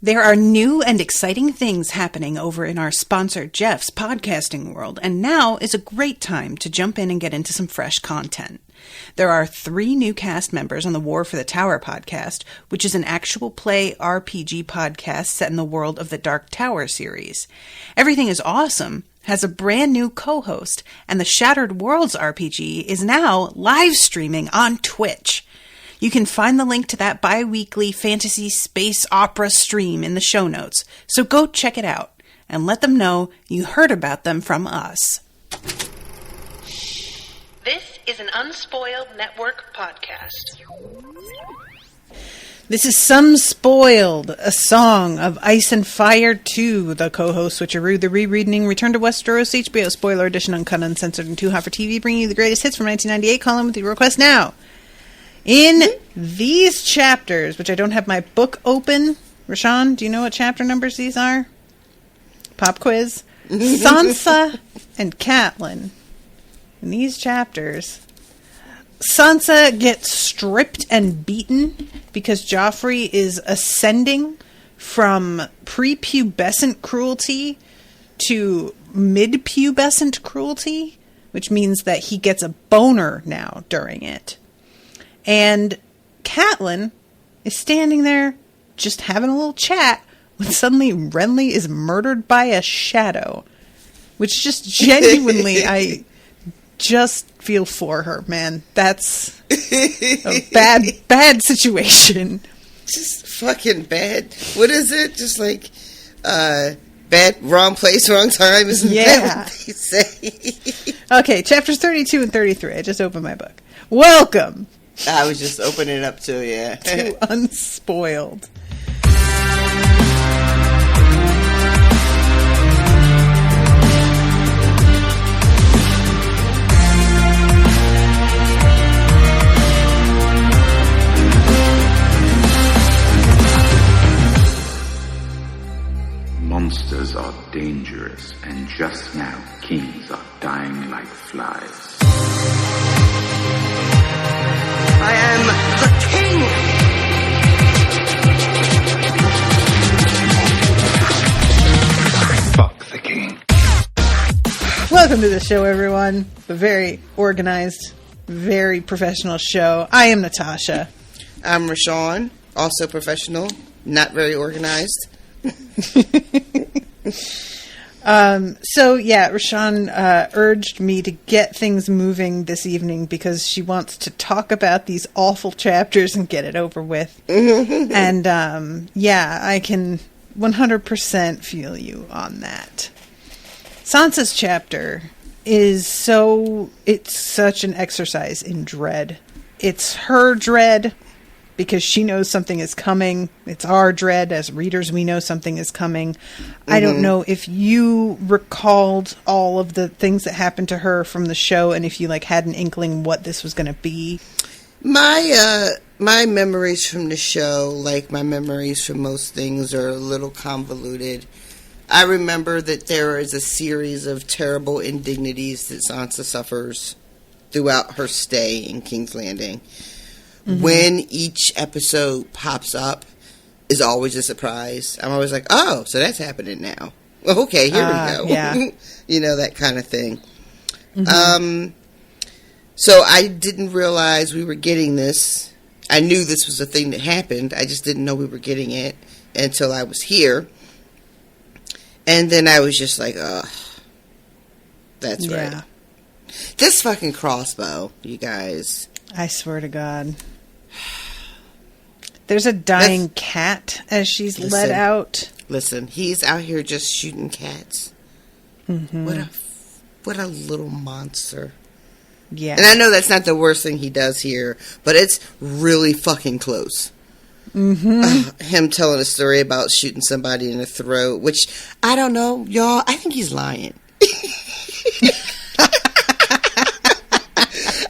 There are new and exciting things happening over in our sponsor Jeff's podcasting world, and now is a great time to jump in and get into some fresh content. There are 3 new cast members on the War for the Tower podcast, which is an actual play RPG podcast set in the world of the Dark Tower series. Everything is Awesome has a brand new co-host, and the Shattered Worlds RPG is now live streaming on Twitch. You can find the link to that bi-weekly fantasy space opera stream in the show notes, so go check it out and let them know you heard about them from us. This is an Unspoiled Network podcast. This is Some Spoiled, a song of Ice and Fire 2. The co-host switcheroo, the rereading, Return to Westeros, HBO spoiler edition, uncut, uncensored, and too hot for TV, bringing you the greatest hits from 1998. Call in with your request now. In these chapters, which I don't have my book open, Rashawn, do you know what chapter numbers these are? Pop quiz. Sansa and Catelyn. In these chapters, Sansa gets stripped and beaten because Joffrey is ascending from prepubescent cruelty to mid-pubescent cruelty, which means that he gets a boner now during it. And Catelyn is standing there just having a little chat when suddenly Renly is murdered by a shadow. Which just genuinely, I just feel for her, man. That's a bad situation. Just fucking bad. What is it? Just like, bad, wrong place, wrong time. Isn't that what they say? Okay, chapters 32 and 33. I just opened my book. Welcome. I was just opening it up too, yeah. To Unspoiled. Monsters are dangerous, and just now kings are dying like flies. I am the king! Fuck the king. Welcome to the show, everyone. The very organized, very professional show. I am Natasha. I'm Rashawn, also professional, not very organized. Rashawn urged me to get things moving this evening because she wants to talk about these awful chapters and get it over with. And I can 100% feel you on that. Sansa's chapter is it's such an exercise in dread. It's her dread because she knows something is coming. It's our dread. As readers, we know something is coming. I don't know if you recalled all of the things that happened to her from the show and if you had an inkling what this was going to be. My memories from the show, like my memories from most things, are a little convoluted. I remember that there is a series of terrible indignities that Sansa suffers throughout her stay in King's Landing. When each episode pops up is always a surprise. I'm always like, oh, so that's happening now. Well, okay, here we go. Yeah. That kind of thing. So I didn't realize we were getting this. I knew this was a thing that happened. I just didn't know we were getting it until I was here. And then I was just like, ugh. That's right. This fucking crossbow, you guys. I swear to God. There's a dying cat as she's led out. Listen, he's out here just shooting cats. What a little monster. Yeah. And I know that's not the worst thing he does here, but it's really fucking close. Him telling a story about shooting somebody in the throat, which, I don't know, y'all, I think he's lying.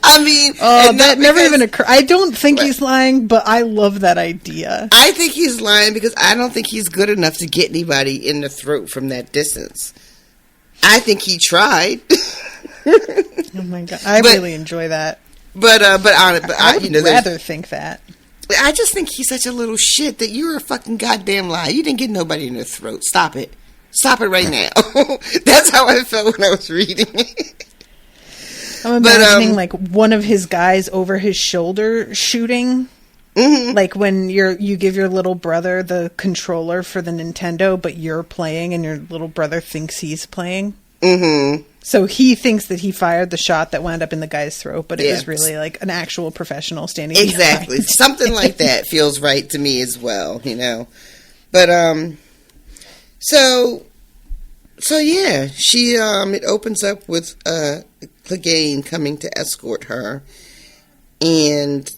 I mean... Oh, that never even occurred. I don't think he's lying, but I love that idea. I think he's lying because I don't think he's good enough to get anybody in the throat from that distance. I think he tried. Oh my God. I really enjoy that. But I would rather think that. I just think he's such a little shit that you're a fucking goddamn lie. You didn't get nobody in their throat. Stop it. Stop it right now. That's how I felt when I was reading it. I'm imagining like one of his guys over his shoulder shooting. Mm-hmm. Like when you give your little brother the controller for the Nintendo, but you're playing and your little brother thinks he's playing. Mm-hmm. So he thinks that he fired the shot that wound up in the guy's throat, but it was really like an actual professional standing exactly behind. Something like that feels right to me as well, you know. But so yeah, she it opens up with Clegane coming to escort her, and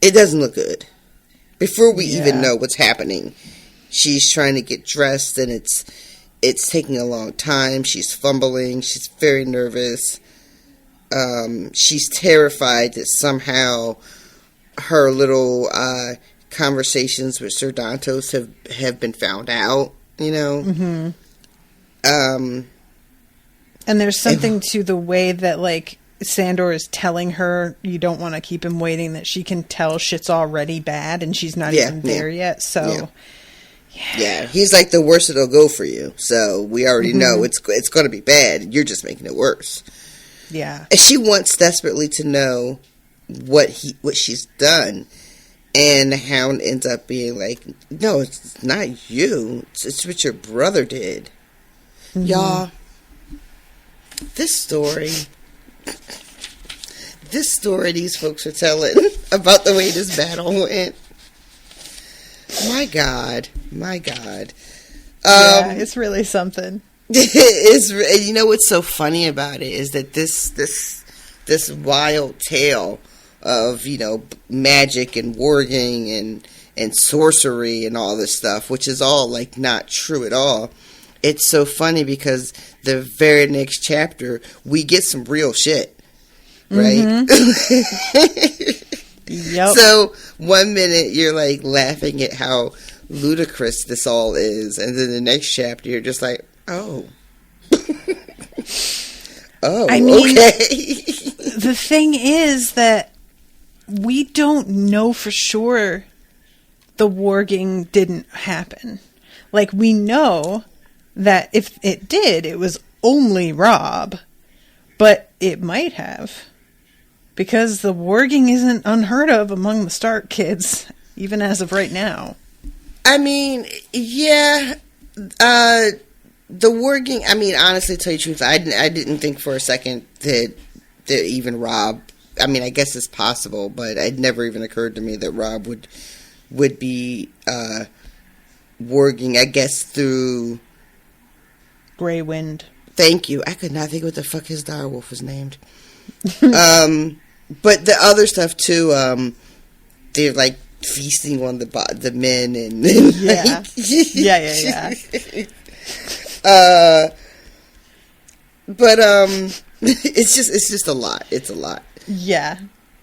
it doesn't look good. Before we even know what's happening, she's trying to get dressed, and it's taking a long time. She's fumbling. She's very nervous. She's terrified that somehow her little conversations with Sir Dantos have been found out, you know? Mm-hmm. And there's something to the way that, like, Sandor is telling her you don't want to keep him waiting, that she can tell shit's already bad and she's not even there yet, so... Yeah. Yeah, he's like, the worse it'll go for you. So we already know it's going to be bad. You're just making it worse. Yeah. And she wants desperately to know what she's done, and Hound ends up being like, no, it's not you. It's what your brother did. Mm-hmm. Y'all, this story these folks are telling about the way this battle went. My God. Yeah, it's really something. You know what's so funny about it is that this wild tale of, you know, magic and warging and sorcery and all this stuff, which is all like not true at all. It's so funny because the very next chapter we get some real shit, right? Mm-hmm. Yep. So 1 minute you're like laughing at how ludicrous this all is, and then the next chapter you're just like, oh. I mean, okay. The thing is that we don't know for sure the warging didn't happen. Like, we know that if it did, it was only Robb, but it might have. Because the warging isn't unheard of among the Stark kids, even as of right now. I mean, yeah, the warging, I mean, honestly, to tell you the truth, I didn't think for a second that even Robb, I mean, I guess it's possible, but it never even occurred to me that Robb would be warging, I guess, through... Grey Wind. Thank you. I could not think what the fuck his direwolf was named. But the other stuff too, they're like feasting on the men and yeah. But it's just a lot. It's a lot. Yeah.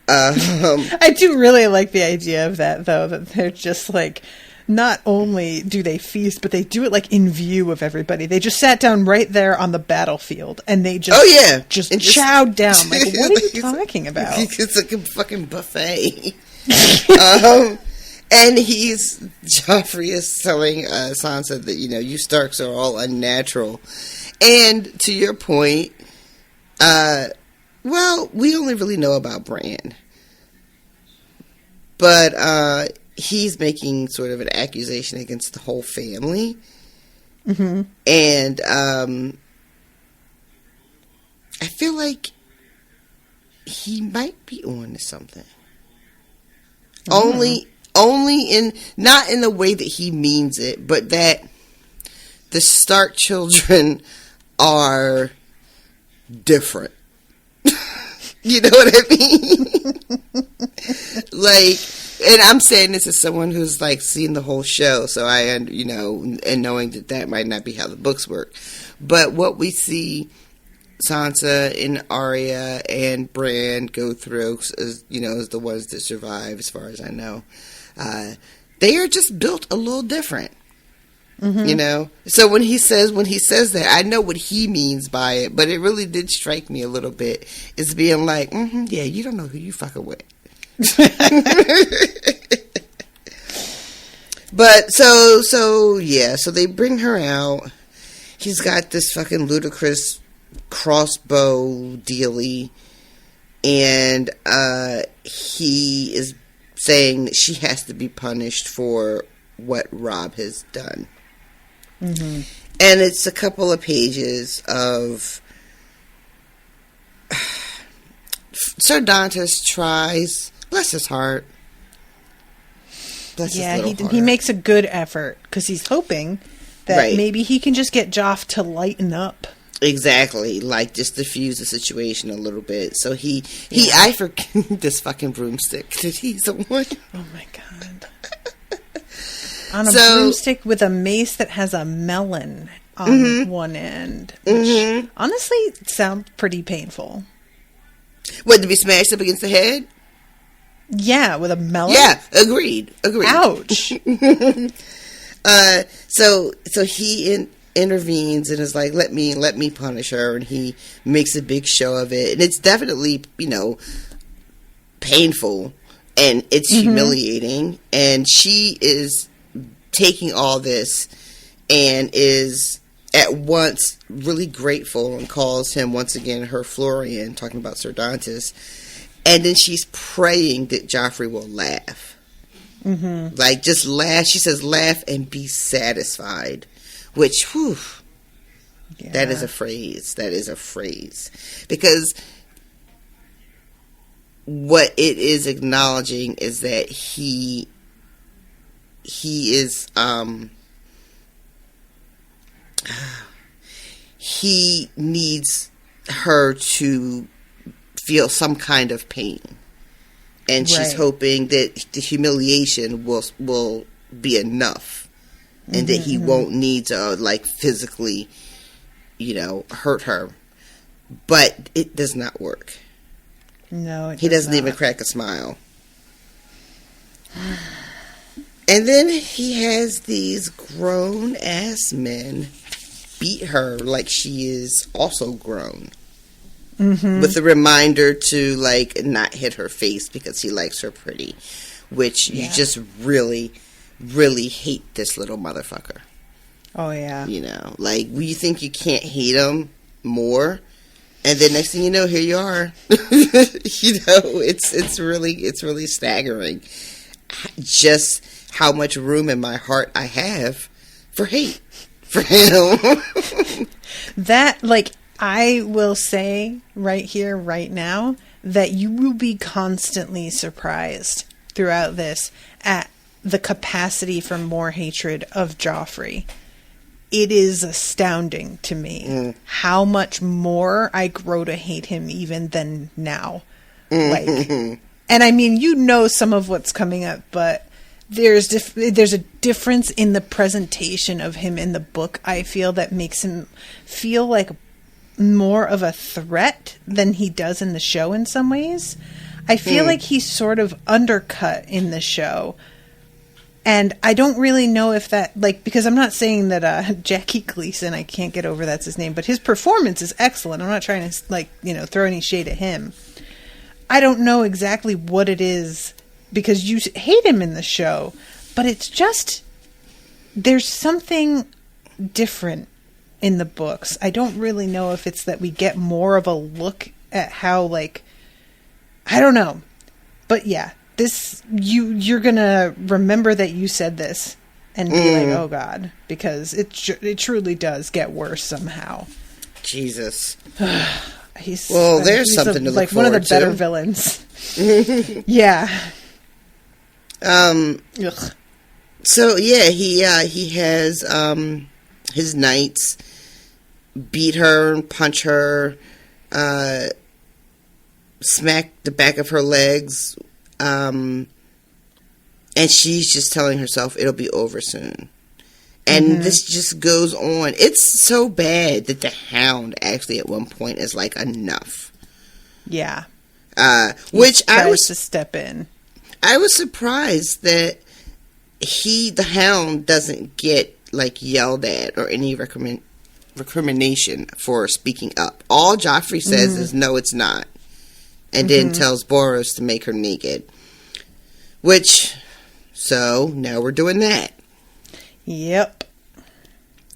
I do really like the idea of that, though, that they're just like, not only do they feast, but they do it like in view of everybody. They just sat down right there on the battlefield, and they just just chowed down. Like, what are you talking about? It's like a fucking buffet. And Joffrey is telling Sansa that, you know, you Starks are all unnatural. And to your point, well, we only really know about Bran. But he's making sort of an accusation against the whole family. Mm-hmm. And I feel like he might be on to something. Mm-hmm. Only in, not in the way that he means it, but that the Stark children are different. You know what I mean? Like, and I'm saying this as someone who's like seen the whole show, so you know, and knowing that might not be how the books work. But what we see Sansa and Arya and Bran go through, is, you know, is the ones that survive, as far as I know. They are just built a little different. Mm-hmm. You know? So when he says that, I know what he means by it, but it really did strike me a little bit. It's being like, yeah, you don't know who you fucking with. But so they bring her out. He's got this fucking ludicrous crossbow dealy, and he is saying that she has to be punished for what Robb has done. Mm-hmm. And it's a couple of pages of Sir Dantas tries, bless his heart. He makes a good effort because he's hoping that maybe he can just get Joff to lighten up. Exactly, like just diffuse the situation a little bit. So I forget this fucking broomstick that he's on. Oh my god! On a broomstick with a mace that has a melon on one end, which honestly sounds pretty painful. What, to be smashed up against the head? Yeah, with a melon. Yeah, agreed. Ouch. So he intervenes and is like, let me punish her, and he makes a big show of it, and it's definitely, painful, and it's humiliating, and she is taking all this and is at once really grateful and calls him once again her Florian, talking about Sir Dantas. And then she's praying that Joffrey will laugh. Mm-hmm. Like, just laugh. She says, laugh and be satisfied. Which, whew, that is a phrase. That is a phrase. Because what it is acknowledging is that he is, he needs her to feel some kind of pain, and she's hoping that the humiliation will be enough, and that he won't need to like physically, hurt her. But it does not work. No, he doesn't even crack a smile. And then he has these grown ass men beat her like she is also grown. Mm-hmm. With a reminder to, like, not hit her face because he likes her pretty. Which you just really, really hate this little motherfucker. Oh, yeah. Like, you think you can't hate him more, and then next thing you know, here you are. It's really staggering. Just how much room in my heart I have for hate for him. That, like... I will say right here, right now, that you will be constantly surprised throughout this at the capacity for more hatred of Joffrey. It is astounding to me how much more I grow to hate him even than now. Like, and I mean, some of what's coming up, but there's a difference in the presentation of him in the book, I feel, that makes him feel like more of a threat than he does in the show in some ways. I feel like he's sort of undercut in the show. And I don't really know if that, like, because I'm not saying that Jackie Gleason, I can't get over that's his name, but his performance is excellent. I'm not trying to, like, throw any shade at him. I don't know exactly what it is, because you hate him in the show, but it's just, there's something different in the books. I don't really know if it's that we get more of a look at how, like, I don't know. But yeah, this, you're gonna remember that you said this and be like, oh God, because it truly does get worse somehow. Jesus. He's there's something to look like forward one of the better to. villains. Yeah. Ugh. So yeah, he has his knights beat her and punch her, smack the back of her legs, and she's just telling herself it'll be over soon. And this just goes on. It's so bad that the Hound actually at one point is like, enough. Yeah. Which I was to step in. I was surprised that the Hound doesn't get like yelled at or any recrimination for speaking up. All Joffrey says is, no, it's not. And then tells Boros to make her naked. So now we're doing that. Yep.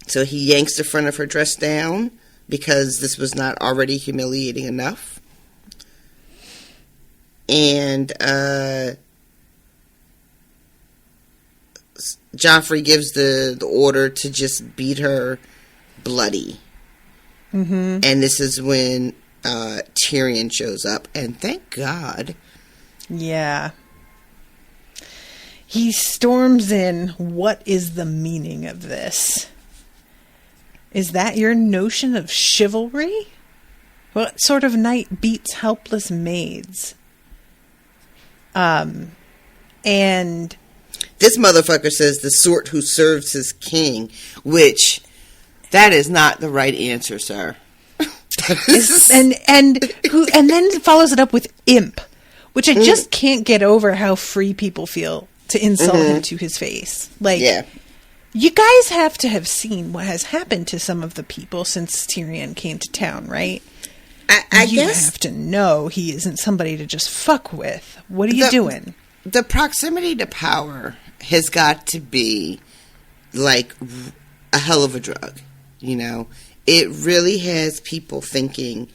So he yanks the front of her dress down because this was not already humiliating enough. And Joffrey gives the order to just beat her bloody. Mm-hmm. And this is when Tyrion shows up. And thank God. Yeah. He storms in. What is the meaning of this? Is that your notion of chivalry? What sort of knight beats helpless maids? And this motherfucker says the sort who serves his king, which that is not the right answer, sir. and then follows it up with imp, which I just can't get over how free people feel to insult him to his face. Like, yeah. You guys have to have seen what has happened to some of the people since Tyrion came to town, right? I you guess have to know he isn't somebody to just fuck with. What are you doing? The proximity to power has got to be like a hell of a drug, you know? It really has people thinking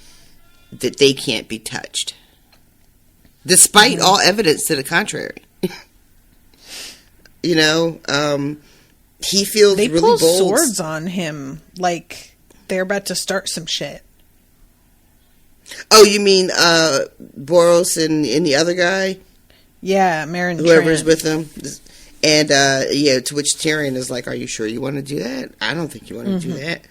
that they can't be touched, despite all evidence to the contrary. You know, he feels they really pull bold. swords on him like they're about to start some shit. Oh, you mean Boros and the other guy? Yeah, Meryn Whoever's Trant. with him. And, to which Tyrion is like, are you sure you want to do that? I don't think you want to do that.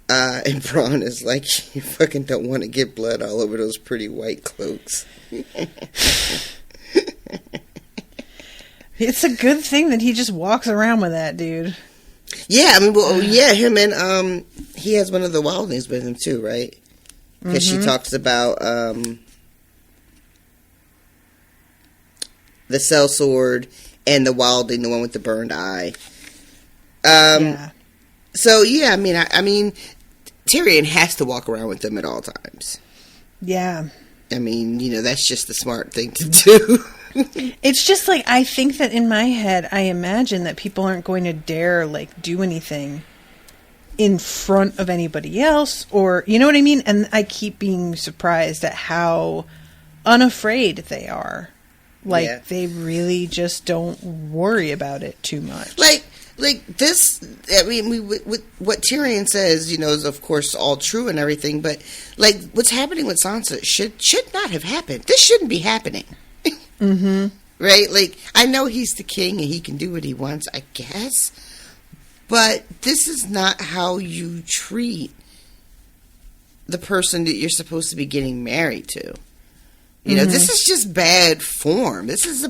And Bronn is like, you fucking don't want to get blood all over those pretty white cloaks. It's a good thing that he just walks around with that, dude. Yeah, I mean, well, yeah, him and, he has one of the wildlings with him too, right? Because she talks about, the sellsword and the wildling, the one with the burned eye. Yeah. So, yeah, I mean, Tyrion has to walk around with them at all times. Yeah. I mean, you know, that's just the smart thing to do. It's just like, I think that in my head, I imagine that people aren't going to dare, like, do anything in front of anybody else, or, you know what I mean? And I keep being surprised at how unafraid they are. Like, they really just don't worry about it too much. Like this, I mean, with what Tyrion says, you know, is of course all true and everything, but, like, what's happening with Sansa should not have happened. This shouldn't be happening. Right? Like, I know he's the king and he can do what he wants, I guess, but this is not how you treat the person that you're supposed to be getting married to. You know, this is just bad form. This is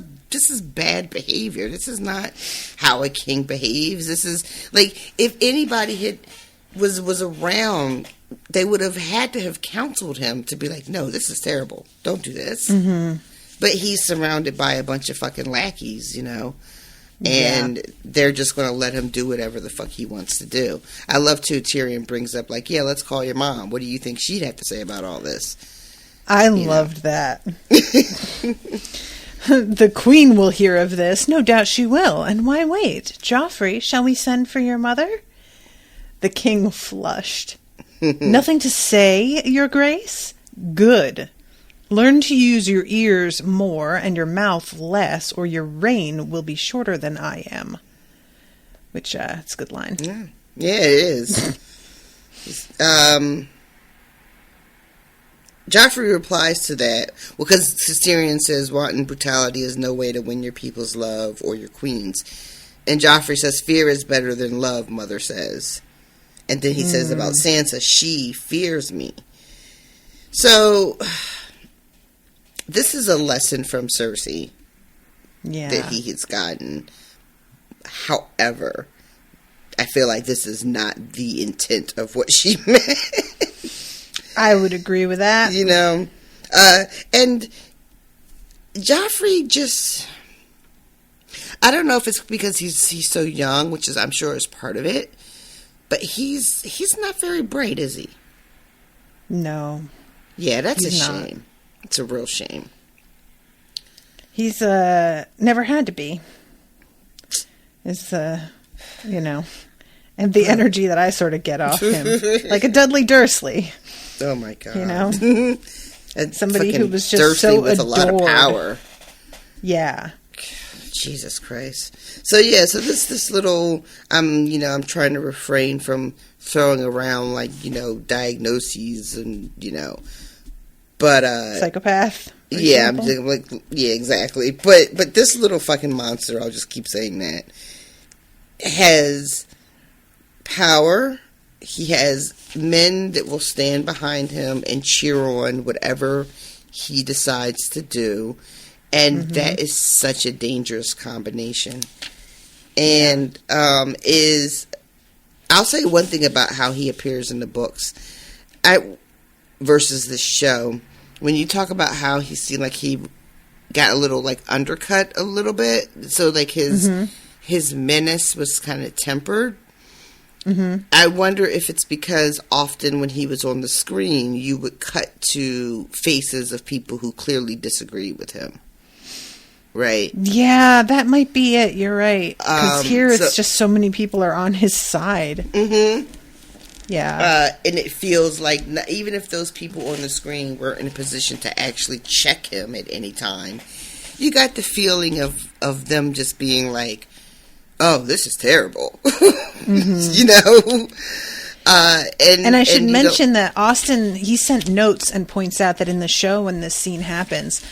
bad behavior. This is not how a king behaves. This is like, if anybody was around, they would have had to have counseled him to be like, no, this is terrible. Don't do this. But he's surrounded by a bunch of fucking lackeys, you know, and they're just going to let him do whatever the fuck he wants to do. I love too, Tyrion brings up like, yeah, let's call your mom. What do you think she'd have to say about all this? I loved that. The queen will hear of this. No doubt she will. And why wait? Joffrey, shall we send for your mother? The king flushed. Nothing to say, your grace? Good. Learn to use your ears more and your mouth less, or your reign will be shorter than I am. Which, it's a good line. Yeah, it is. Joffrey replies to that, well, because Tyrion says, wanton brutality is no way to win your people's love or your queen's. And Joffrey says, fear is better than love, mother says. And then he says about Sansa, she fears me. So, this is a lesson from Cersei that he has gotten. However, I feel like this is not the intent of what she meant. I would agree with that. You know, and Joffrey just, I don't know if it's because he's so young, which is, I'm sure, is part of it, but he's not very bright, is he? No. Yeah, that's He's a not. shame. It's a real shame. He's never had to be. It's, and the energy that I sort of get off him. Like a Dudley Dursley. Oh, my God. You know? And somebody who was just Dursley so with adored. a lot of power. Yeah. Jesus Christ. So this little, I'm trying to refrain from throwing around diagnoses and, but, psychopath. Yeah, exactly. But this little fucking monster, I'll just keep saying that, has power. He has men that will stand behind him and cheer on whatever he decides to do. And that is such a dangerous combination. And I'll say one thing about how he appears in the books versus the show. When you talk about how he seemed like he got a little undercut a little bit, so his menace was kind of tempered. I wonder if it's because often when he was on the screen, you would cut to faces of people who clearly disagree with him. Right. Yeah, that might be it. You're right. Because here it's just so many people are on his side. Yeah. And it feels like even if those people on the screen were in a position to actually check him at any time, you got the feeling of them just being like, oh, this is terrible. And I should mention that Austen, he sent notes and points out that in the show when this scene happens,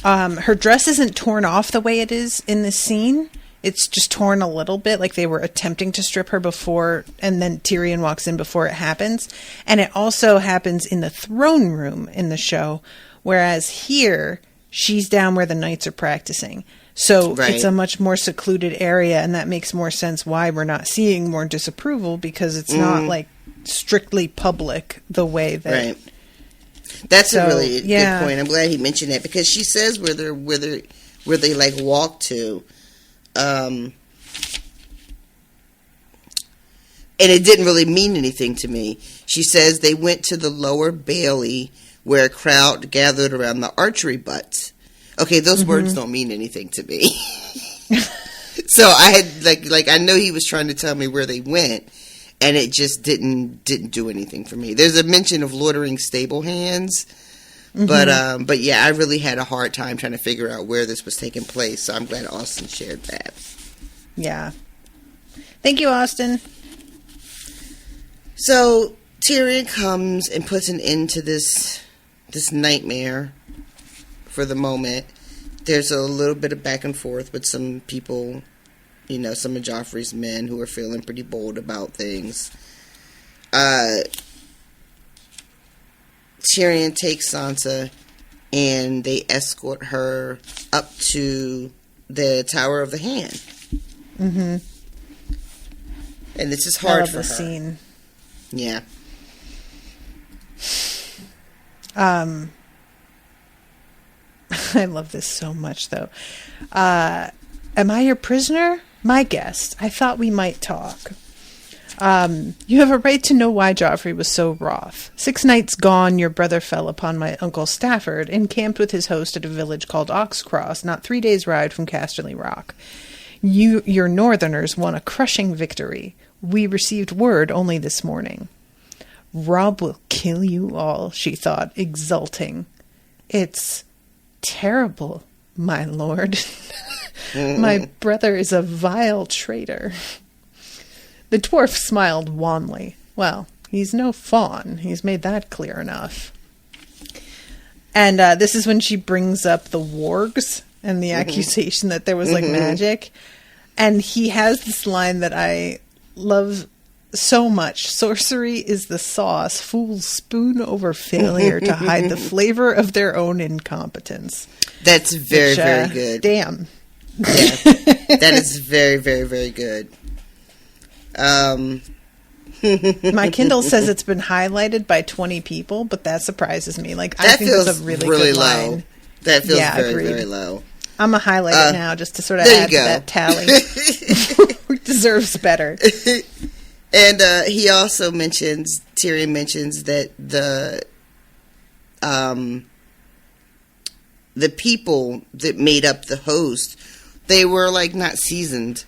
her dress isn't torn off the way it is in this scene. It's just torn a little bit, like they were attempting to strip her before, and then Tyrion walks in before it happens. And it also happens in the throne room in the show, whereas here, she's down where the knights are practicing. So It's a much more secluded area, and that makes more sense why we're not seeing more disapproval, because it's not strictly public the way that... Right. That's a really good point. I'm glad he mentioned that, because she says where they walk to, and it didn't really mean anything to me. She says they went to the lower bailey where a crowd gathered around the archery butts. Okay, those words don't mean anything to me. So I had I know he was trying to tell me where they went, and it just didn't do anything for me. There's a mention of loitering stable hands, but yeah, I really had a hard time trying to figure out where this was taking place. So I'm glad Austen shared that. Yeah, thank you, Austen. So Tyrion comes and puts an end to this nightmare for the moment. There's a little bit of back and forth with some people, some of Joffrey's men who are feeling pretty bold about things. Tyrion takes Sansa and they escort her up to the Tower of the Hand. And this is hard for her. Scene. Yeah. I love this so much, though. Am I your prisoner? My guest. I thought we might talk. You have a right to know why Joffrey was so wroth. 6 nights gone, your brother fell upon my uncle Stafford, encamped with his host at a village called Oxcross, not 3 days' ride from Casterly Rock. Your northerners won a crushing victory. We received word only this morning. Robb will kill you all, she thought, exulting. It's terrible, my lord. My brother is a vile traitor. The dwarf smiled wanly. Well, he's no fawn. He's made that clear enough. And this is when she brings up the wargs and the accusation that there was magic. And he has this line that I love so much. Sorcery is the sauce fools spoon over failure to hide the flavor of their own incompetence. That's very, very good. Damn. Yeah, that is very, very, very good. My Kindle says it's been highlighted by 20 people, but that surprises me. I think feels it's a really good low. line. That feels very, agreed. very low. I'm going to highlight it now just to sort of add to that tally. Who deserves better. And he also Tyrion mentions that the people that made up the host, they were like not seasoned,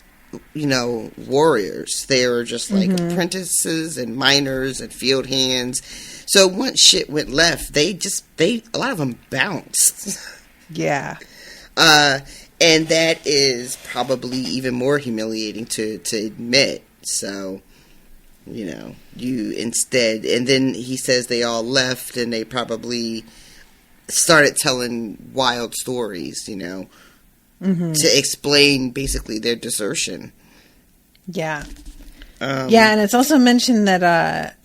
warriors. They were just like apprentices and miners and field hands. So once shit went left, a lot of them bounced. Yeah. And that is probably even more humiliating to admit. So, you instead, and then he says they all left and they probably started telling wild stories, to explain basically their desertion. Yeah. And it's also mentioned that,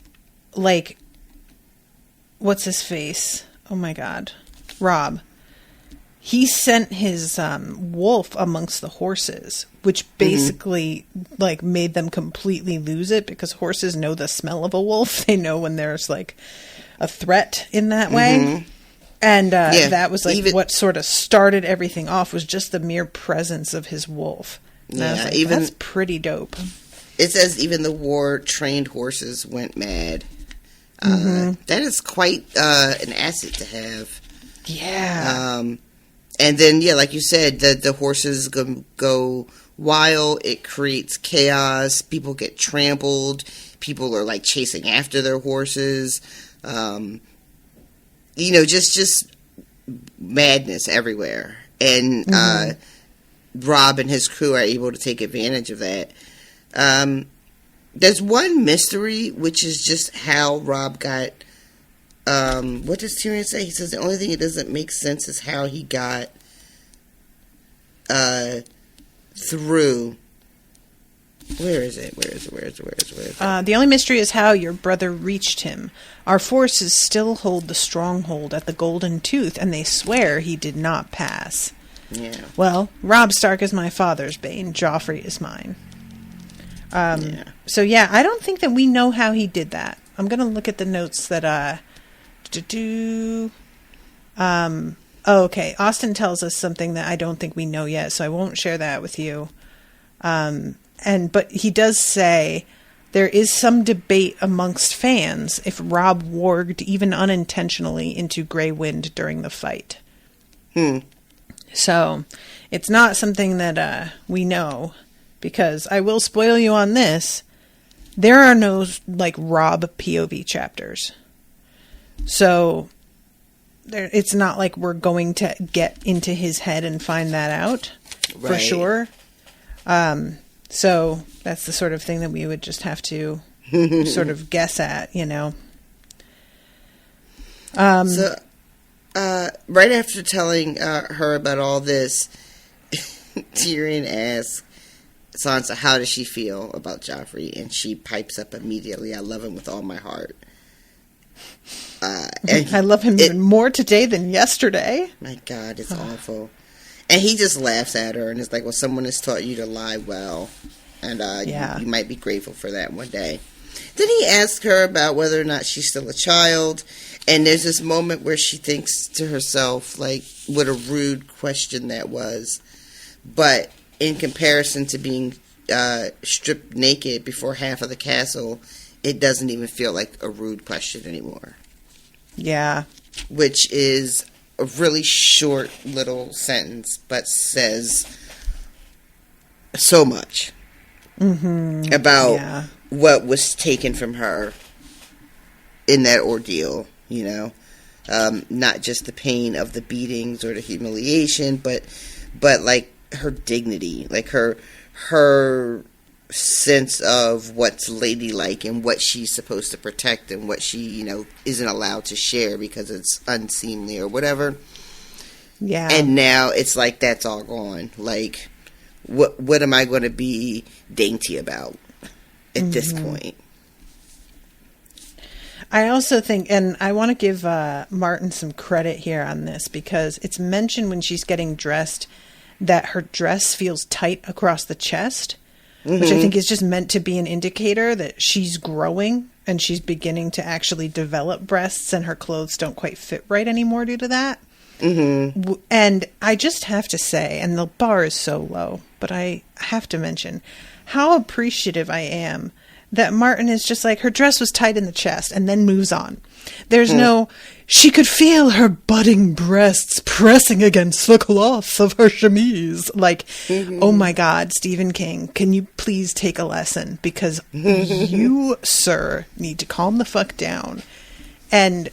what's his face? Oh my God. Rob. He sent his wolf amongst the horses, which basically made them completely lose it, because horses know the smell of a wolf. They know when there's a threat in that way. And that was what sort of started everything off, was just the mere presence of his wolf. And I was that's pretty dope. It says even the trained horses went mad. That is quite an asset to have. Yeah. And then, like you said, the horses go wild. It creates chaos. People get trampled. People are chasing after their horses. Just madness everywhere. And Rob and his crew are able to take advantage of that. There's one mystery, which is just how Rob got... what does Tyrion say? He says the only thing that doesn't make sense is how he got through. Where is it? The only mystery is how your brother reached him. Our forces still hold the stronghold at the Golden Tooth, and they swear he did not pass. Yeah. Well, Robb Stark is my father's bane. Joffrey is mine. So yeah, I don't think that we know how he did that. I'm gonna look at the notes that okay. Austin tells us something that I don't think we know yet, so I won't share that with you. But he does say there is some debate amongst fans if Robb warged even unintentionally into Grey Wind during the fight. So it's not something that we know, because I will spoil you on this. There are no Robb POV chapters. So it's not like we're going to get into his head and find that out for sure. So that's the sort of thing that we would just have to sort of guess at, So, right after telling her about all this, Tyrion asks Sansa, how does she feel about Joffrey? And she pipes up immediately, I love him with all my heart. I love him even more today than yesterday. My God, it's awful. And he just laughs at her and is like, well, someone has taught you to lie well. And you might be grateful for that one day. Then he asks her about whether or not she's still a child. And there's this moment where she thinks to herself, what a rude question that was. But in comparison to being stripped naked before half of the castle, it doesn't even feel like a rude question anymore. Yeah. Which is a really short little sentence, but says so much about what was taken from her in that ordeal, not just the pain of the beatings or the humiliation, but her dignity, her sense of what's ladylike and what she's supposed to protect and what she, isn't allowed to share because it's unseemly or whatever. Yeah. And now it's that's all gone. What am I going to be dainty about at this point? I also think, and I want to give Martin some credit here on this, because it's mentioned when she's getting dressed that her dress feels tight across the chest, which I think is just meant to be an indicator that she's growing and she's beginning to actually develop breasts, and her clothes don't quite fit right anymore due to that. And I just have to say, and the bar is so low, but I have to mention how appreciative I am that Martin is just like, her dress was tight in the chest, and then moves on. There's no, she could feel her budding breasts pressing against the cloth of her chemise. Like, oh my God, Stephen King, can you please take a lesson? Because you, sir, need to calm the fuck down. And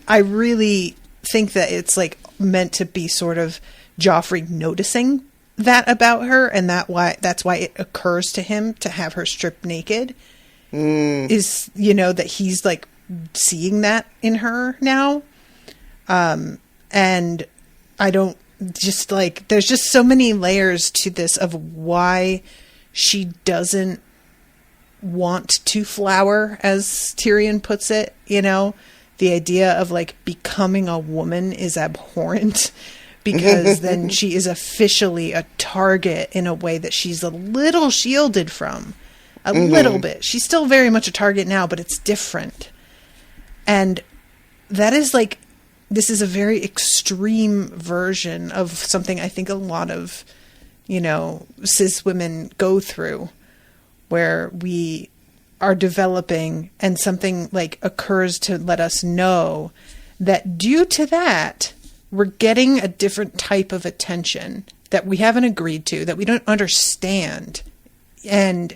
I really think that it's like meant to be sort of Joffrey noticing that about her, and that's why it occurs to him to have her stripped naked. Is, you know, that he's like seeing that in her now. And I don't just like, there's just so many layers to this of why she doesn't want to flower, as Tyrion puts it, you know, the idea of like becoming a woman is abhorrent because then she is officially a target in a way that she's a little shielded from. A little bit. She's still very much a target now, but it's different. And that is like, this is a very extreme version of something I think a lot of, you know, cis women go through, where we are developing and something like occurs to let us know that due to that, we're getting a different type of attention that we haven't agreed to, that we don't understand. And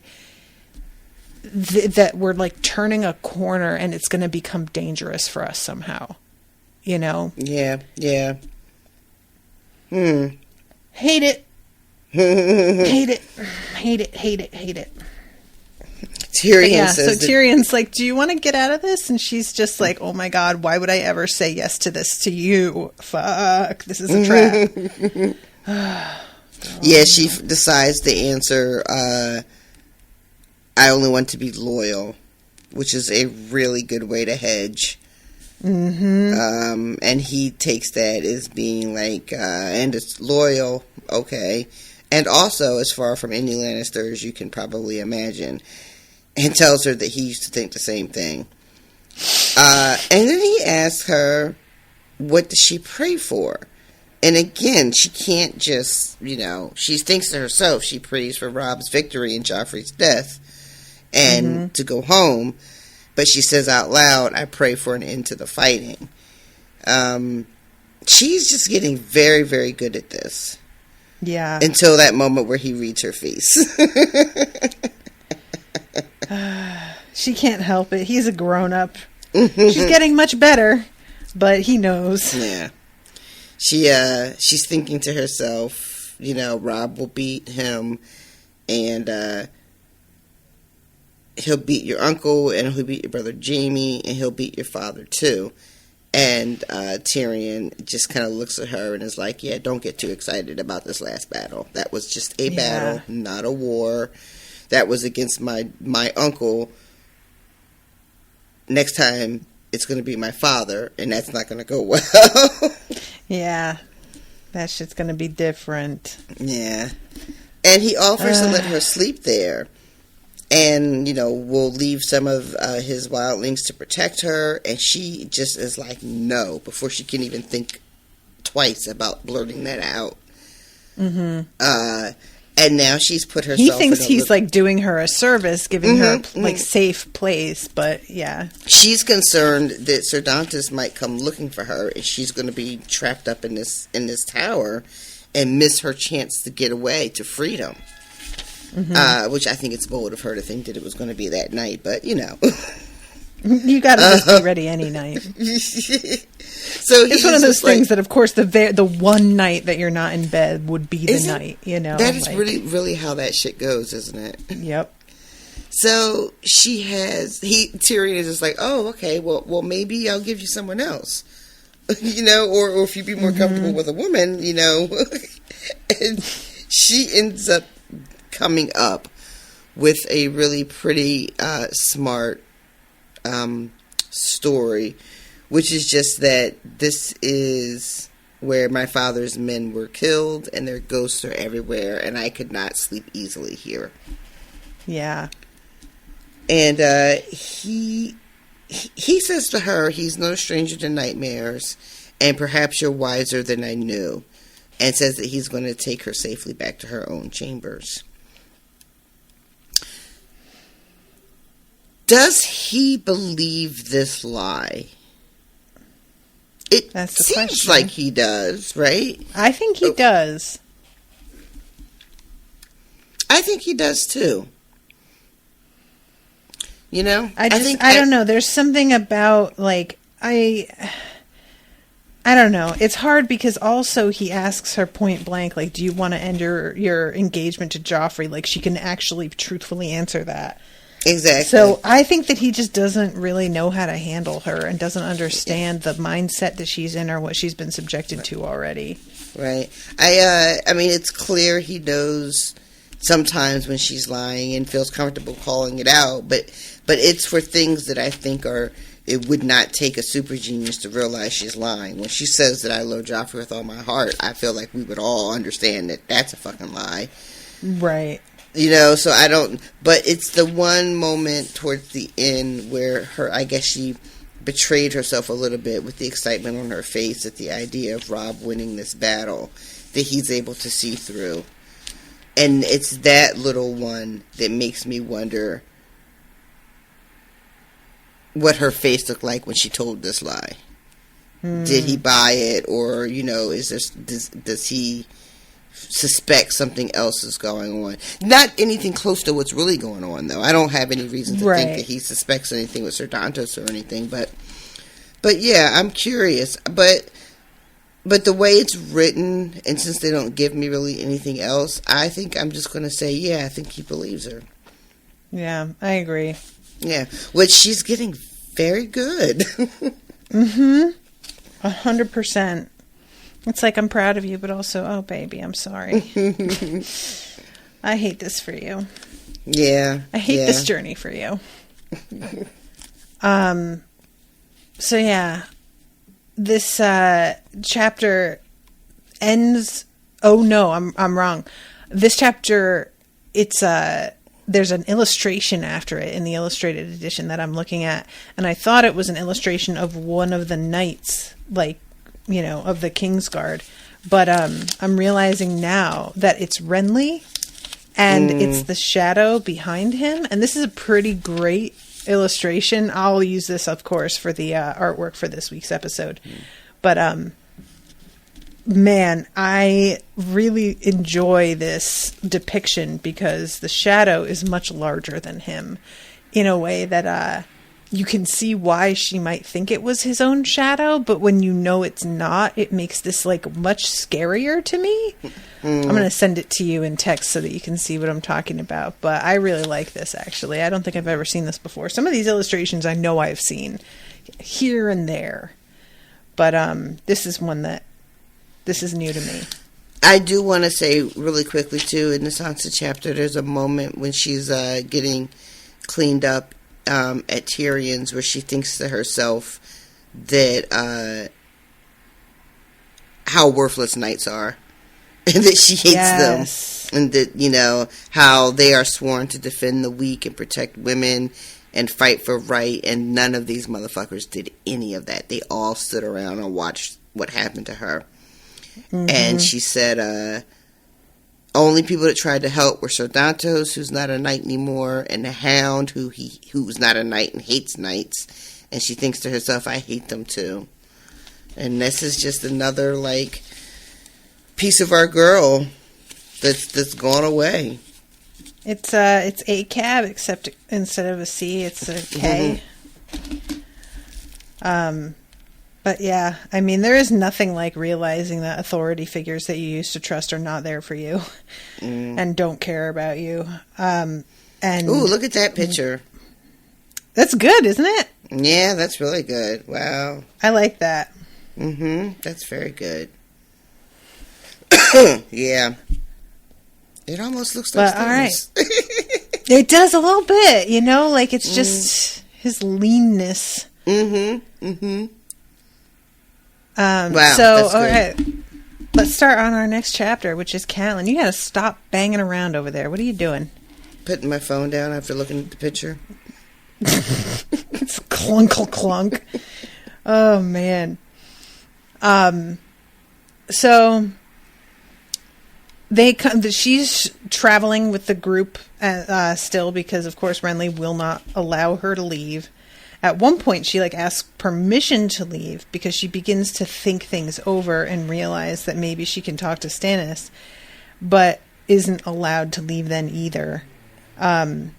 that we're like turning a corner and it's going to become dangerous for us somehow, you know? Yeah. Hate it. Hate it. Tyrion says so Tyrion's like, do you want to get out of this? And she's just like, oh my God, why would I ever say yes to this to you? Fuck, this is a trap. Yeah, she decides to answer, I only want to be loyal, which is a really good way to hedge. And he takes that as being like, and it's loyal, okay. And also as far from any Lannister as you can probably imagine. And tells her that he used to think the same thing. And then he asks her, what does she pray for? And again, she can't just, you know, she thinks to herself, she prays for Robb's victory and Joffrey's death and to go home. But she says out loud, I pray for an end to the fighting. She's just getting very, very good at this. Yeah. Until that moment where he reads her face. She can't help it. He's a grown-up. She's getting much better, but he knows. Yeah. She's thinking to herself, you know, Robb will beat him, and he'll beat your uncle, and he'll beat your brother Jaime, and he'll beat your father too. And Tyrion just kind of looks at her and is like, yeah, don't get too excited about this last battle. That was just a battle, not a war. That was against my uncle. Next time, it's going to be my father, and that's not going to go well. Yeah. That shit's going to be different. Yeah. And he offers to let her sleep there. And, you know, will leave some of his wildlings to protect her. And she just is like, no, before she can even think twice about blurting that out. And now she's put herself. He thinks he's like doing her a service, giving her like safe place, but yeah, she's concerned that Ser Dantas might come looking for her, and she's going to be trapped up in this tower and miss her chance to get away to freedom. Which I think it's bold of her to think that it was going to be that night, but you know. You got to just be ready any night. So it's one of those things that, of course, the one night that you're not in bed would be the night. You know, that is really how that shit goes, isn't it? Yep. So Tyrion is just like, oh, okay, well, maybe I'll give you someone else, you know, or if you'd be more comfortable with a woman, you know. And she ends up coming up with a really pretty smart story, which is just that this is where my father's men were killed and their ghosts are everywhere, and I could not sleep easily here. Yeah. And he says to her, he's no stranger to nightmares, and perhaps you're wiser than I knew, and says that he's going to take her safely back to her own chambers. Does he believe this lie? It That's the seems question. like he does, right? I think he does. I think he does too. You know? I don't know. There's something about, like, I don't know. It's hard because also he asks her point blank, like, do you want to end your engagement to Joffrey? Like, she can actually truthfully answer that. Exactly. So I think that he just doesn't really know how to handle her and doesn't understand the mindset that she's in or what she's been subjected to already. Right. I mean, it's clear he knows sometimes when she's lying and feels comfortable calling it out, but it's for things that I think it would not take a super genius to realize she's lying. When she says that I love Joffrey with all my heart, I feel like we would all understand that that's a fucking lie. Right. You know, so I don't, but it's the one moment towards the end where I guess she betrayed herself a little bit with the excitement on her face at the idea of Robb winning this battle that he's able to see through. And it's that little one that makes me wonder what her face looked like when she told this lie. Did he buy it, or, you know, does he suspect something else is going on? Not anything close to what's really going on, though. I don't have any reason to think that he suspects anything with Sir Dantos or anything, but yeah, I'm curious. But the way it's written, and since they don't give me really anything else, I think I'm just going to say, yeah, I think he believes her. Yeah, I agree. Yeah, which she's getting very good. 100%. It's like, I'm proud of you, but also, oh, baby, I'm sorry. I hate this for you. Yeah. I hate this journey for you. So, yeah. This chapter ends... Oh, no, I'm wrong. This chapter, it's... There's an illustration after it in the illustrated edition that I'm looking at, and I thought it was an illustration of one of the knights, like, you know, of the Kingsguard, but I'm realizing now that it's Renly, and it's the shadow behind him, and this is a pretty great illustration. I'll use this, of course, for the artwork for this week's episode, but man, I really enjoy this depiction because the shadow is much larger than him in a way that you can see why she might think it was his own shadow, but when you know it's not, it makes this like much scarier to me. I'm going to send it to you in text so that you can see what I'm talking about, but I really like this, actually. I don't think I've ever seen this before. Some of these illustrations I know I've seen here and there, but this is one that this is new to me. I do want to say really quickly, too, in the Sansa chapter, there's a moment when she's getting cleaned up at Tyrion's where she thinks to herself that how worthless knights are and that she hates them, and that, you know, how they are sworn to defend the weak and protect women and fight for right, and none of these motherfuckers did any of that. They all stood around and watched what happened to her. And she said, only people that tried to help were Sir Dantos, who's not a knight anymore, and the Hound, who's not a knight and hates knights. And she thinks to herself, I hate them too. And this is just another, like, piece of our girl that's gone away. It's a cab, except instead of a C, it's a K. But yeah, I mean, there is nothing like realizing that authority figures that you used to trust are not there for you and don't care about you. And ooh, look at that picture. That's good, isn't it? Yeah, that's really good. Wow. I like that. That's very good. Yeah. It almost looks like all right. It does a little bit, you know, like it's just his leanness. Wow, so, all right, let's start on our next chapter, which is Catelyn. You gotta stop banging around over there. What are you doing? Putting my phone down after looking at the picture. It's clunkle clunk. Oh, man. So, she's traveling with the group still because, of course, Renly will not allow her to leave. At one point, she asks permission to leave because she begins to think things over and realize that maybe she can talk to Stannis, but isn't allowed to leave then either. And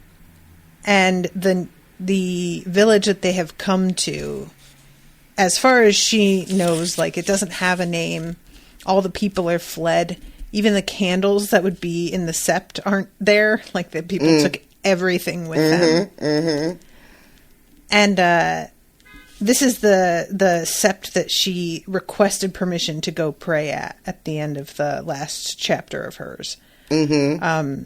the village that they have come to, as far as she knows, it doesn't have a name. All the people are fled. Even the candles that would be in the sept aren't there. The people took everything with them. Mm-hmm. And this is the sept that she requested permission to go pray at the end of the last chapter of hers. Mm-hmm.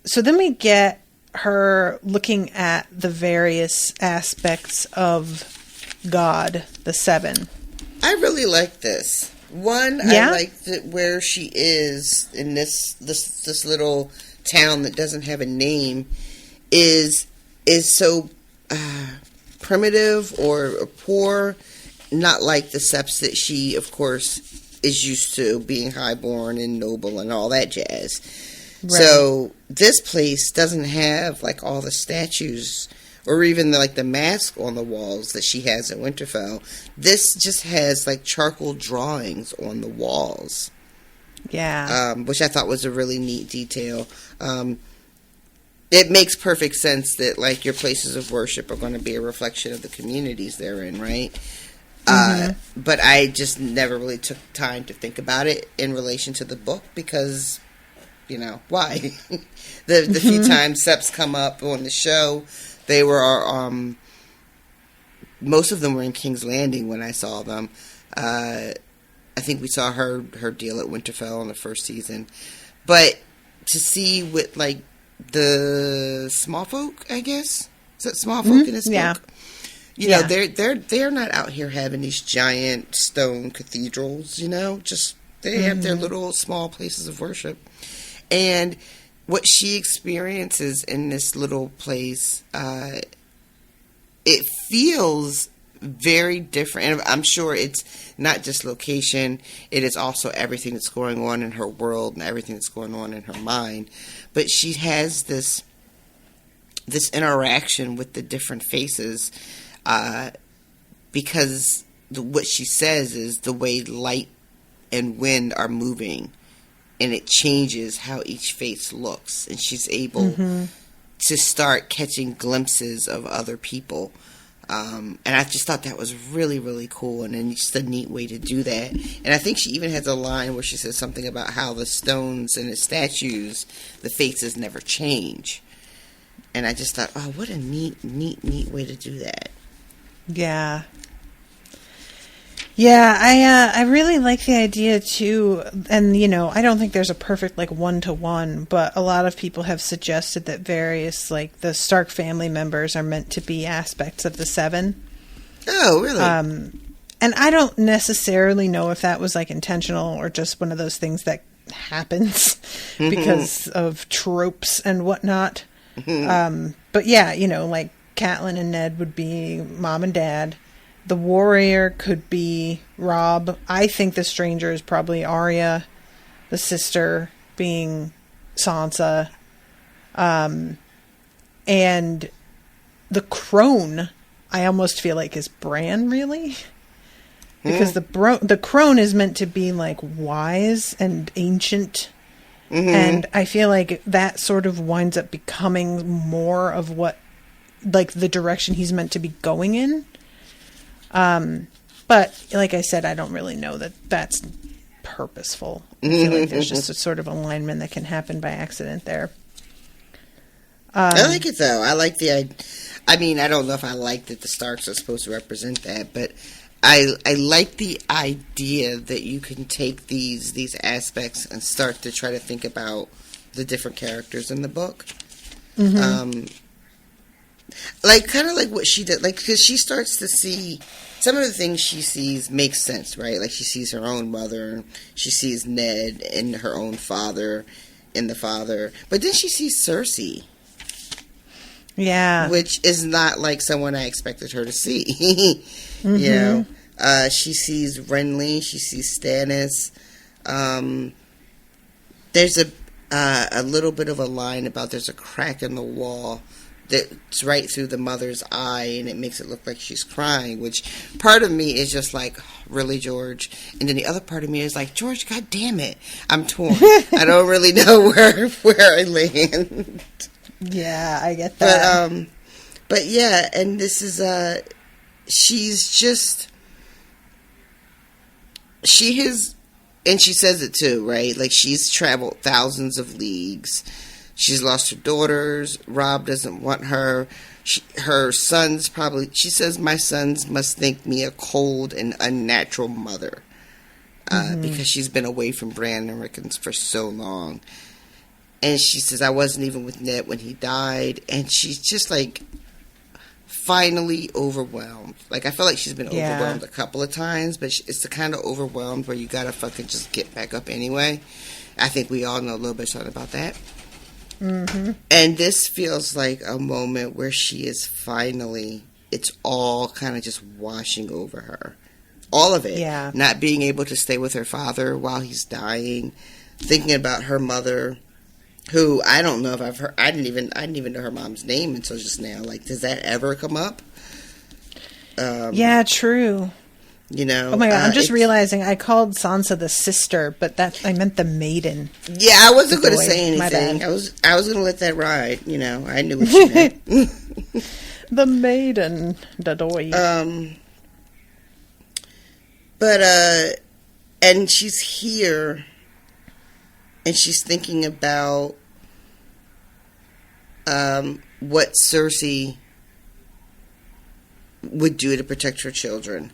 So then we get her looking at the various aspects of God, the seven. I really like this. One, I like that where she is in this little town that doesn't have a name is so primitive or poor, not like the septs that she, of course, is used to, being highborn and noble and all that jazz. Right. So this place doesn't have all the statues or even the mask on the walls that she has at Winterfell. This just has charcoal drawings on the walls. Yeah. Which I thought was a really neat detail. It makes perfect sense that your places of worship are going to be a reflection of the communities they're in, right? Mm-hmm. But I just never really took time to think about it in relation to the book because, why? the few times septs come up on the show, they were, most of them were in King's Landing when I saw them. I think we saw her deal at Winterfell in the first season. But to see with, the small folk, I guess? Is that small folk in this book? You know, they're not out here having these giant stone cathedrals, just they have their little small places of worship. And what she experiences in this little place, it feels very different. And I'm sure it's not just location, it is also everything that's going on in her world and everything that's going on in her mind. But she has this interaction with the different faces because what she says is the way light and wind are moving, and it changes how each face looks, and she's able to start catching glimpses of other people. And I just thought that was really, really cool, and then just a neat way to do that. And I think she even has a line where she says something about how the stones and the statues, the faces never change. And I just thought, oh, what a neat way to do that. Yeah. Yeah, I really like the idea too, and I don't think there's a perfect one-to-one, but a lot of people have suggested that various the Stark family members are meant to be aspects of the Seven. Oh, really? And I don't necessarily know if that was intentional or just one of those things that happens because of tropes and whatnot. But yeah, Catelyn and Ned would be mom and dad. The warrior could be Robb. I think the stranger is probably Arya. The sister being Sansa. And the crone, I almost feel is Bran, really. Because the crone is meant to be wise and ancient. And I feel that sort of winds up becoming more of what the direction he's meant to be going in. But like I said, I don't really know that that's purposeful. I feel there's just a sort of alignment that can happen by accident there. I like it though. I like I don't know if I like that the Starks are supposed to represent that, but I like the idea that you can take these aspects and start to try to think about the different characters in the book. Kind of like what she did, because she starts to see some of the things she sees makes sense, right? She sees her own mother, she sees Ned and her own father and the father, but then she sees Cersei. Yeah. Which is not someone I expected her to see. She sees Renly, she sees Stannis. there's a little bit of a line about there's a crack in the wall that's right through the mother's eye, and it makes it look like she's crying, which part of me is just like, really, George? And then the other part of me is like, George, God damn it. I'm torn. I don't really know where I land. Yeah, I get that. But yeah, and this is, she's just, and she says it too, right? Like, she's traveled thousands of leagues. She's lost her daughters. Rob doesn't want her. Her sons probably, she says, my sons must think me a cold and unnatural mother. Because she's been away from Bran and Rickons for so long. And she says, I wasn't even with Ned when he died. And she's just like, finally overwhelmed. Like, I feel like she's been overwhelmed a couple of times, but it's the kind of overwhelmed where you gotta fucking just get back up anyway. I think we all know a little bit something about that. Mm-hmm. And this feels like a moment where she is finally, it's all kind of just washing over her. All of it. Yeah. Not being able to stay with her father while he's dying, thinking about her mother, who I don't know if I've heard. I didn't even know her mom's name until just now. Like, does that ever come up? Yeah, true. You know. Oh my god! I'm just realizing I called Sansa the sister, but I meant the maiden. Yeah, I wasn't going to say anything. My bad. I was going to let that ride. You know, I knew what you meant. The maiden, the doy. But and she's here, and she's thinking about what Cersei would do to protect her children.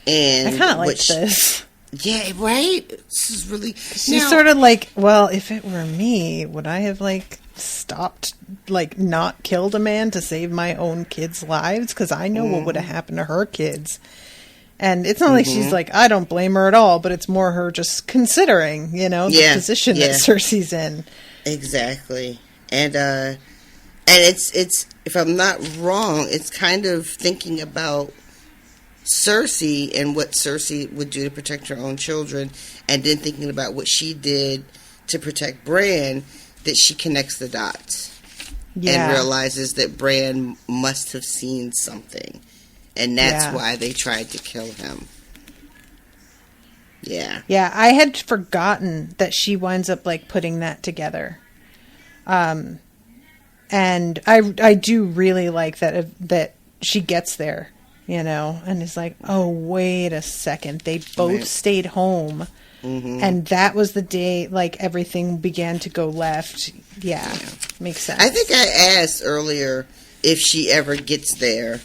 And I kind of like this. Yeah, right? This is really... She's sort of like, well, if it were me, would I have, like, stopped, like, not killed a man to save my own kids' lives? Because I know what would have happened to her kids. And it's not like she's like, I don't blame her at all, but it's more her just considering, you know, the position that Cersei's in. Exactly. And it's if I'm not wrong, it's kind of thinking about Cersei and what Cersei would do to protect her own children, and then thinking about what she did to protect Bran, that she connects the dots and realizes that Bran must have seen something, and that's why they tried to kill him. Yeah. Yeah, I had forgotten that she winds up, like, putting that together. And I do really like that she gets there. You know, and it's like, oh, wait a second. They both stayed home. Mm-hmm. And that was the day, like, everything began to go left. Yeah, makes sense. I think I asked earlier if she ever gets there.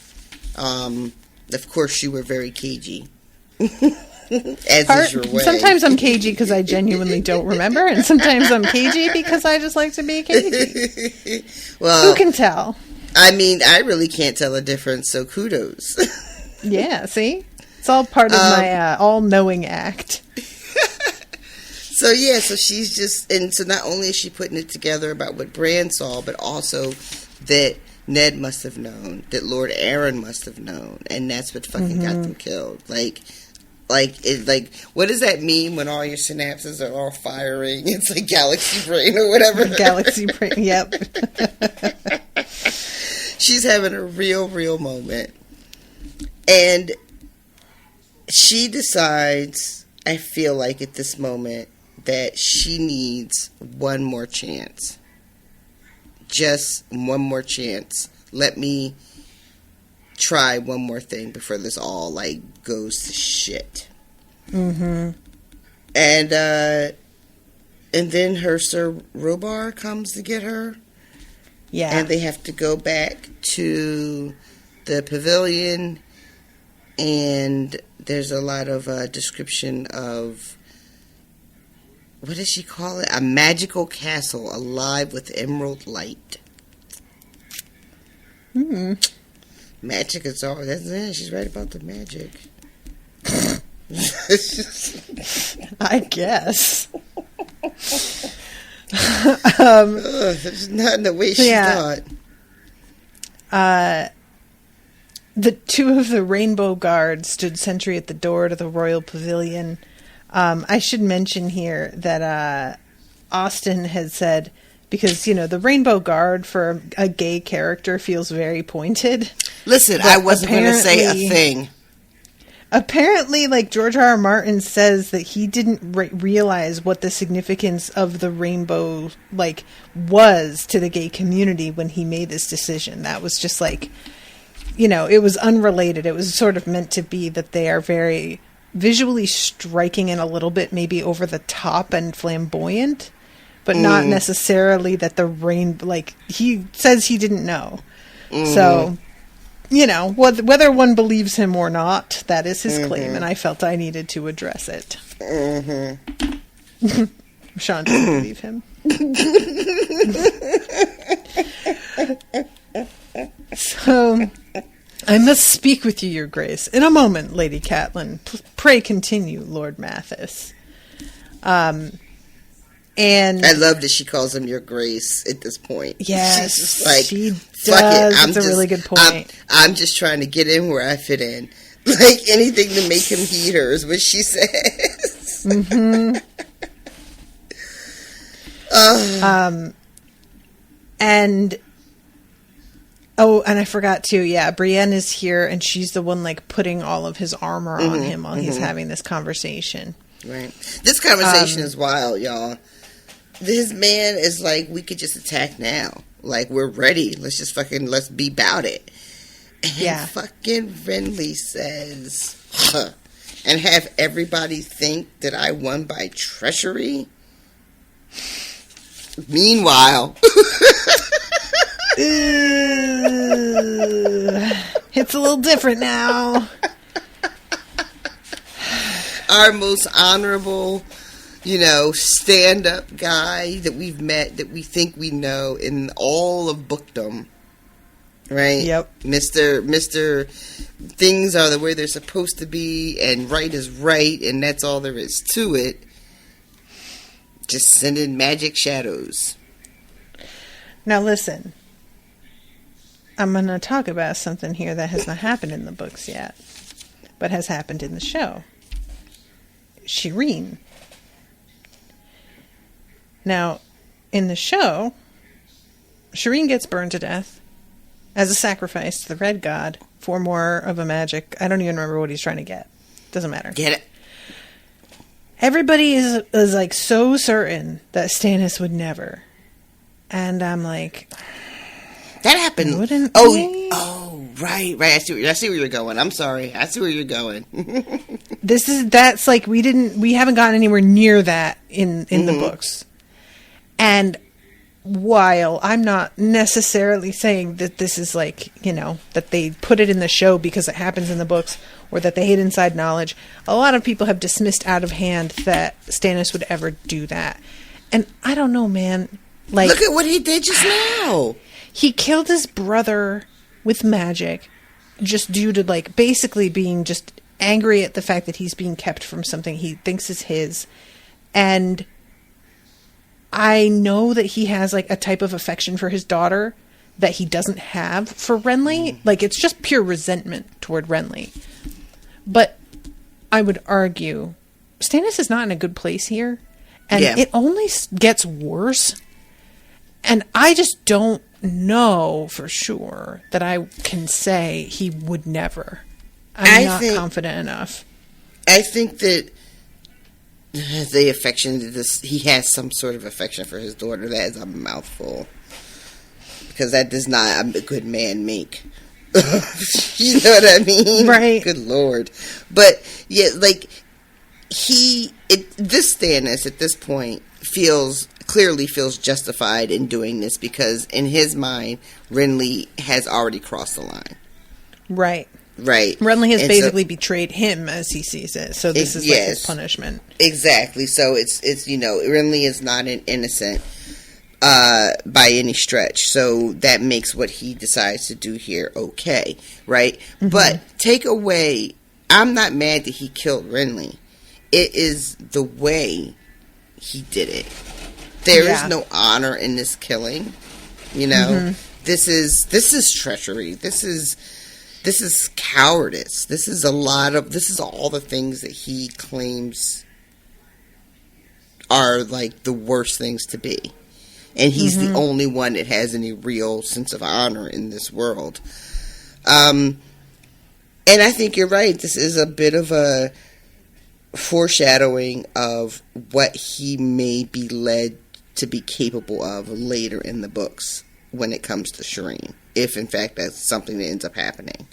Of course, you were very cagey. As is your way. Sometimes I'm cagey because I genuinely don't remember, and sometimes I'm cagey because I just like to be cagey. Well, who can tell? I mean, I really can't tell a difference, so kudos. Yeah, see? It's all part of my all-knowing act. So she's just... And so not only is she putting it together about what Bran saw, but also that Ned must have known, that Lord Aaron must have known, and that's what fucking got them killed. Like, what does that mean when all your synapses are all firing? It's like galaxy brain or whatever. Galaxy brain, yep. She's having a real moment. And she decides, I feel like at this moment, that she needs one more chance. Just one more chance. Let me try one more thing before this all, like, goes to shit. Mm-hmm. And then her Sir Robar comes to get her. Yeah. And they have to go back to the pavilion, and there's a lot of description of, what does she call it? A magical castle alive with emerald light. Magic is all, that's it. She's right about the magic. I guess. It's not in the way she thought. The two of the Rainbow Guards stood sentry at the door to the royal pavilion. I should mention here that Austin had said, because, the Rainbow Guard for a gay character feels very pointed. Listen, I wasn't going to say a thing. Apparently, George R. R. Martin says that he didn't realize what the significance of the rainbow, was to the gay community when he made this decision. That was just it was unrelated. It was sort of meant to be that they are very visually striking and a little bit maybe over the top and flamboyant, but not necessarily that the he says he didn't know. So, whether one believes him or not, that is his claim, and I felt I needed to address it. Sean doesn't believe him. So, I must speak with you, Your Grace. In a moment, Lady Catelyn. Pray continue, Lord Mathis. And I love that she calls him Your Grace at this point. Yes, she's just she fuck does. it. That's a really good point. I'm just trying to get in where I fit in. Anything to make him heed her is what she says. And I forgot too. Yeah, Brienne is here, and she's the one putting all of his armor on him while he's having this conversation. Right. This conversation is wild, y'all. His man is we could just attack now. We're ready. Let's be about it. And fucking Renly says, and have everybody think that I won by treachery? Meanwhile. It's a little different now. Our most honorable, stand-up guy that we've met, that we think we know in all of bookdom, right? Yep. Mr. Things are the way they're supposed to be, and right is right, and that's all there is to it. Just sending magic shadows. Now listen, I'm going to talk about something here that has not happened in the books yet, but has happened in the show. Shireen. Now, in the show, Shireen gets burned to death as a sacrifice to the Red God for more of a magic. I don't even remember what he's trying to get. Doesn't matter. Get it? Everybody is so certain that Stannis would never. And I'm like, that happened. Wouldn't Right. I see where you're going. I'm sorry. I see where you're going. We haven't gotten anywhere near that in the books. And while I'm not necessarily saying that this is that they put it in the show because it happens in the books, or that they hid inside knowledge, a lot of people have dismissed out of hand that Stannis would ever do that. And I don't know, man. Look at what he did just now. He killed his brother with magic, just due to basically being just angry at the fact that he's being kept from something he thinks is his. And I know that he has a type of affection for his daughter that he doesn't have for Renly. It's just pure resentment toward Renly. But I would argue Stannis is not in a good place here, and it only gets worse. And I just don't know for sure that I can say he would never. I'm not confident enough. I think that the affection, he has some sort of affection for his daughter. That is a mouthful. Because that does not a good man make. You know what I mean? Right. Good Lord. But, yeah, this Stannis at this point clearly feels justified in doing this, because in his mind, Renly has already crossed the line. Right. Renly has basically betrayed him as he sees it. So this is his punishment. Exactly. So it's Renly is not an innocent by any stretch. So that makes what he decides to do here okay, right? Mm-hmm. But take away, I'm not mad that he killed Renly. It is the way he did it. There is no honor in this killing. This is treachery. This is cowardice. This is all the things that he claims are like the worst things to be. And he's the only one that has any real sense of honor in this world. And I think you're right. This is a bit of a foreshadowing of what he may be led to be capable of later in the books when it comes to Shireen, if in fact that's something that ends up happening.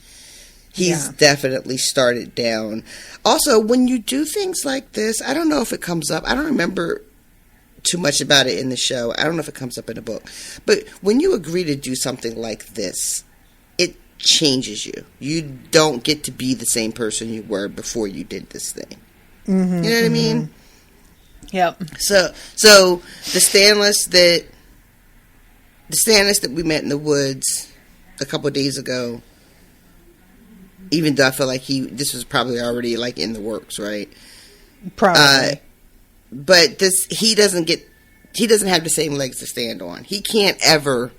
He's definitely started down. Also, when you do things like this, I don't know if it comes up. I don't remember too much about it in the show. I don't know if it comes up in the book. But when you agree to do something like this, it changes you. You don't get to be the same person you were before you did this thing. Mm-hmm, you know what I mean? Yep. So the Stannis that we met in the woods a couple of days ago, even though I feel like this was probably already like in the works, right? Probably. But he doesn't have the same legs to stand on. He can't ever,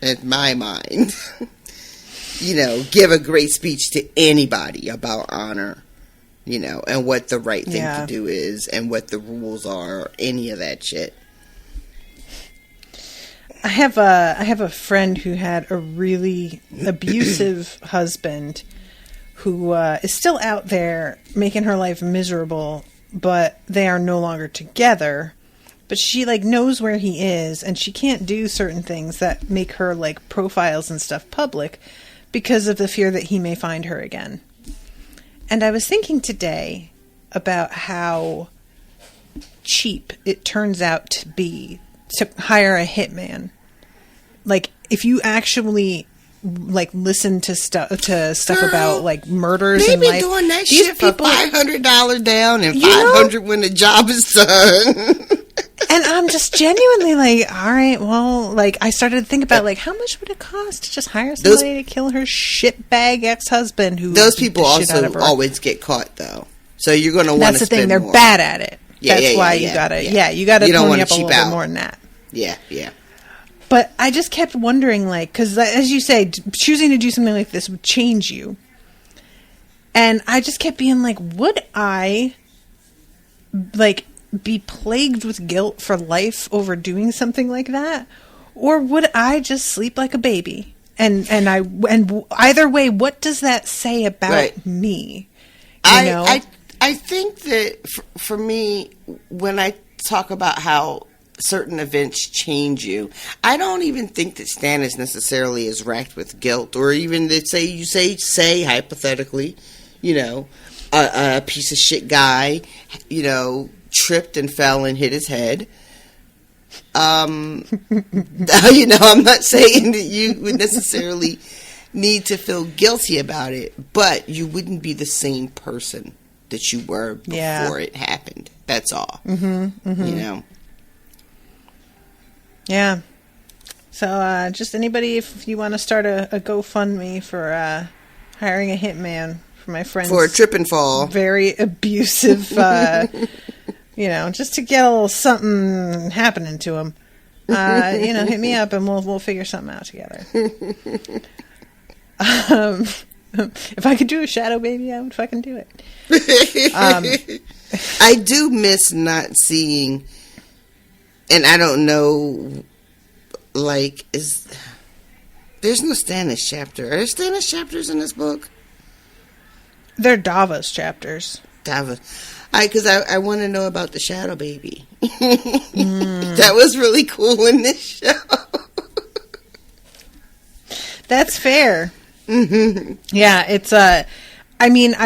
in my mind, give a great speech to anybody about honor, and what the right thing to do is and what the rules are, or any of that shit. I have a friend who had a really abusive husband who is still out there making her life miserable, but they are no longer together. But she knows where he is, and she can't do certain things that make her profiles and stuff public because of the fear that he may find her again. And I was thinking today about how cheap it turns out to be to hire a hitman. If you actually listen to stuff about murders they in be life. Doing that These shit people, for $500 down and $500 when the job is done. And I'm just genuinely all right, well, I started to think about how much would it cost to just hire somebody to kill her shitbag ex-husband who those people beat the shit out also of her. Always get caught though. So you're going to want to That's the thing, they're more. bad at it. Yeah, That's why you gotta pony up a little bit more than that. Yeah. But I just kept wondering, because as you say, choosing to do something like this would change you. And I just kept being would I, be plagued with guilt for life over doing something like that? Or would I just sleep like a baby? And either way, what does that say about me? I think that for me, when I talk about how certain events change you, I don't even think that Stannis necessarily is racked with guilt, or even that say hypothetically, a piece of shit guy, tripped and fell and hit his head. I'm not saying that you would necessarily need to feel guilty about it, but you wouldn't be the same person that you were before it happened. That's all. Yeah. So, just anybody, if you want to start a GoFundMe for hiring a hitman for my friends. For a trip and fall. Very abusive, just to get a little something happening to him. Hit me up and we'll figure something out together. If I could do a shadow baby, I would fucking do it. I do miss not seeing... And I don't know, there's no Stannis chapter. Are there Stannis chapters in this book? They're Davos chapters. Davos. Because I want to know about the shadow baby. That was really cool in this show. That's fair. Mm-hmm. Yeah, it's, I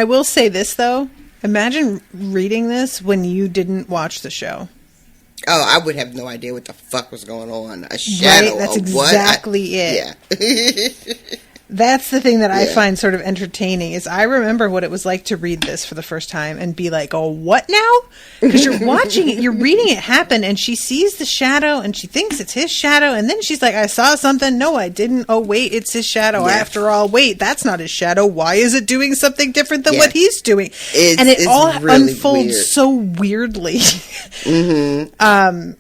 will say this, though. Imagine reading this when you didn't watch the show. Oh, I would have no idea what the fuck was going on. A shadow. Right? That's of what? exactly it. Yeah. That's the thing that I find sort of entertaining is I remember what it was like to read this for the first time and be like, oh, what now? Because you're watching it, you're reading it happen, and she sees the shadow, and she thinks it's his shadow, and then she's like, I saw something. No, I didn't. Oh, wait, it's his shadow. Yeah. After all, wait, that's not his shadow. Why is it doing something different than what he's doing? And it all really unfolds weird. So weirdly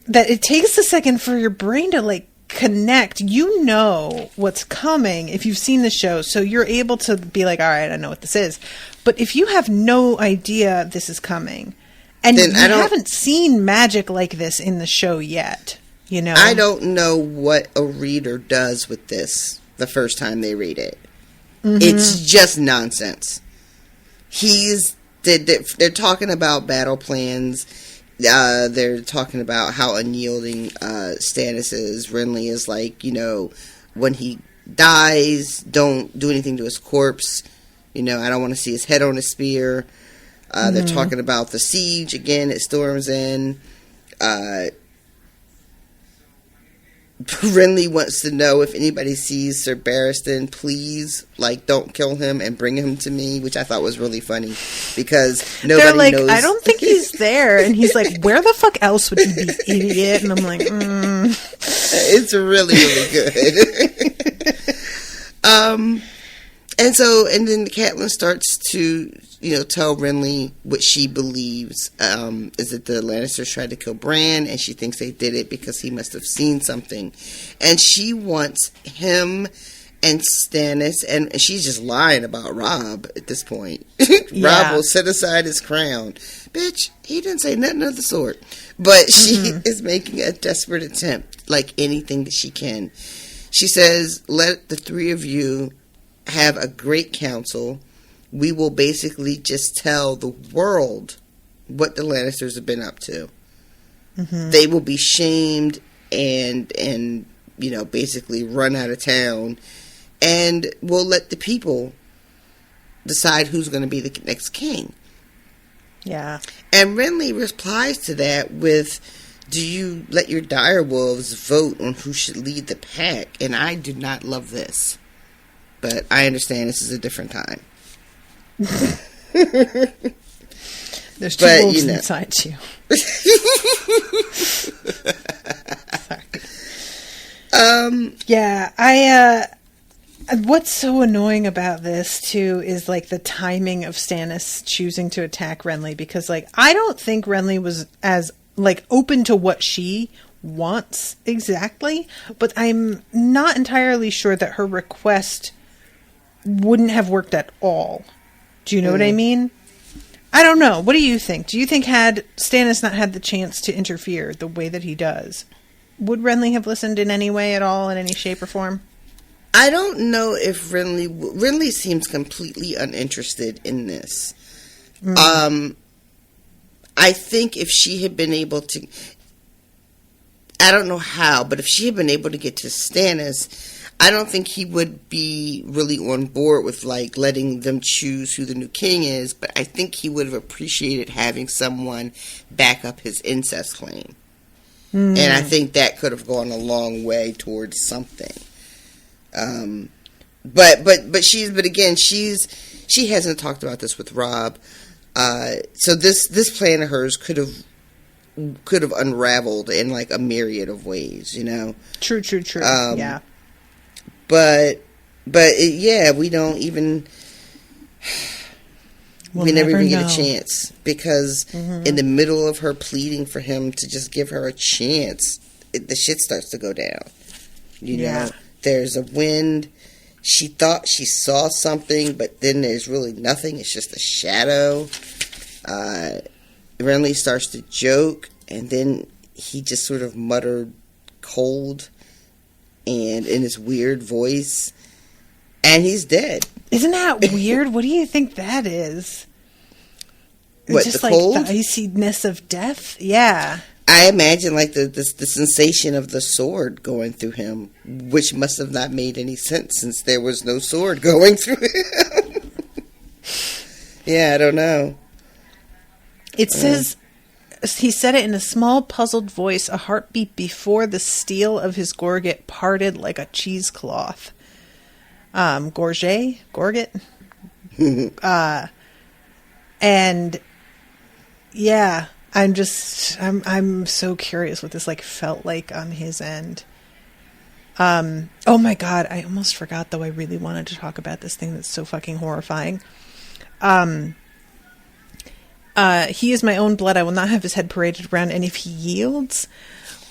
that it takes a second for your brain to, connect. You know what's coming if you've seen the show, so you're able to be like, all right, I know what this is. But if you have no idea this is coming And we haven't seen magic like this in the show yet, you know? I don't know what a reader does with this the first time they read it. Mm-hmm. It's just nonsense. They're talking about battle plans. They're talking about how unyielding Stannis is. Renly is like, you know, when he dies, don't do anything to his corpse. You know, I don't want to see his head on a spear. They're talking about the siege again at Storm's End. Renly wants to know if anybody sees Sir Barristan, please, like, don't kill him and bring him to me, which I thought was really funny because nobody knows. I don't think he's there, and he's like, where the fuck else would he be, idiot? And I'm like, It's really, really good. And then Catelyn starts to, you know, tell Renly what she believes is that the Lannisters tried to kill Bran, and she thinks they did it because he must have seen something. And she wants him and Stannis, and she's just lying about Robb at this point. Robb will set aside his crown. Bitch, he didn't say nothing of the sort. But she is making a desperate attempt, like anything that she can. She says, let the three of you have a great council. We will basically just tell the world what the Lannisters have been up to. They will be shamed and you know, basically run out of town, and we'll let the people decide who's going to be the next king. Yeah. And Renly replies to that with, do you let your direwolves vote on who should lead the pack? And I do not love this. But I understand this is a different time. There's two wolves inside you. Sorry. Yeah, what's so annoying about this too is like the timing of Stannis choosing to attack Renly, because like I don't think Renly was as like open to what she wants exactly, but I'm not entirely sure that her request wouldn't have worked at all. Do you know what I mean? I don't know. What do you think? Do you think had Stannis not had the chance to interfere the way that he does, would Renly have listened in any way at all, in any shape or form? I don't know if Renly seems completely uninterested in this. I think if she had been able to, I don't know how, but if she had been able to get to Stannis, I don't think he would be really on board with like letting them choose who the new king is, but I think he would have appreciated having someone back up his incest claim. And I think that could have gone a long way towards something. But she hasn't talked about this with Robb. So this plan of hers could have unraveled in like a myriad of ways, you know. True. Yeah. But we don't even. We never even get a chance because in the middle of her pleading for him to just give her a chance, the shit starts to go down. You know, there's a wind. She thought she saw something, but then there's really nothing. It's just a shadow. Renly starts to joke, and then he just sort of muttered cold and in his weird voice, and he's dead. Isn't that weird? What do you think that is? What, just the like cold? The iciness of death? Yeah. I imagine like the sensation of the sword going through him, which must have not made any sense since there was no sword going through him. Yeah, I don't know. It says, he said it in a small, puzzled voice, a heartbeat before the steel of his gorget parted like a cheesecloth. Gorget? And yeah, I'm so curious what this like felt like on his end. Oh my god, I almost forgot though. I really wanted to talk about this thing that's so fucking horrifying. He is my own blood. I will not have his head paraded around, and if he yields,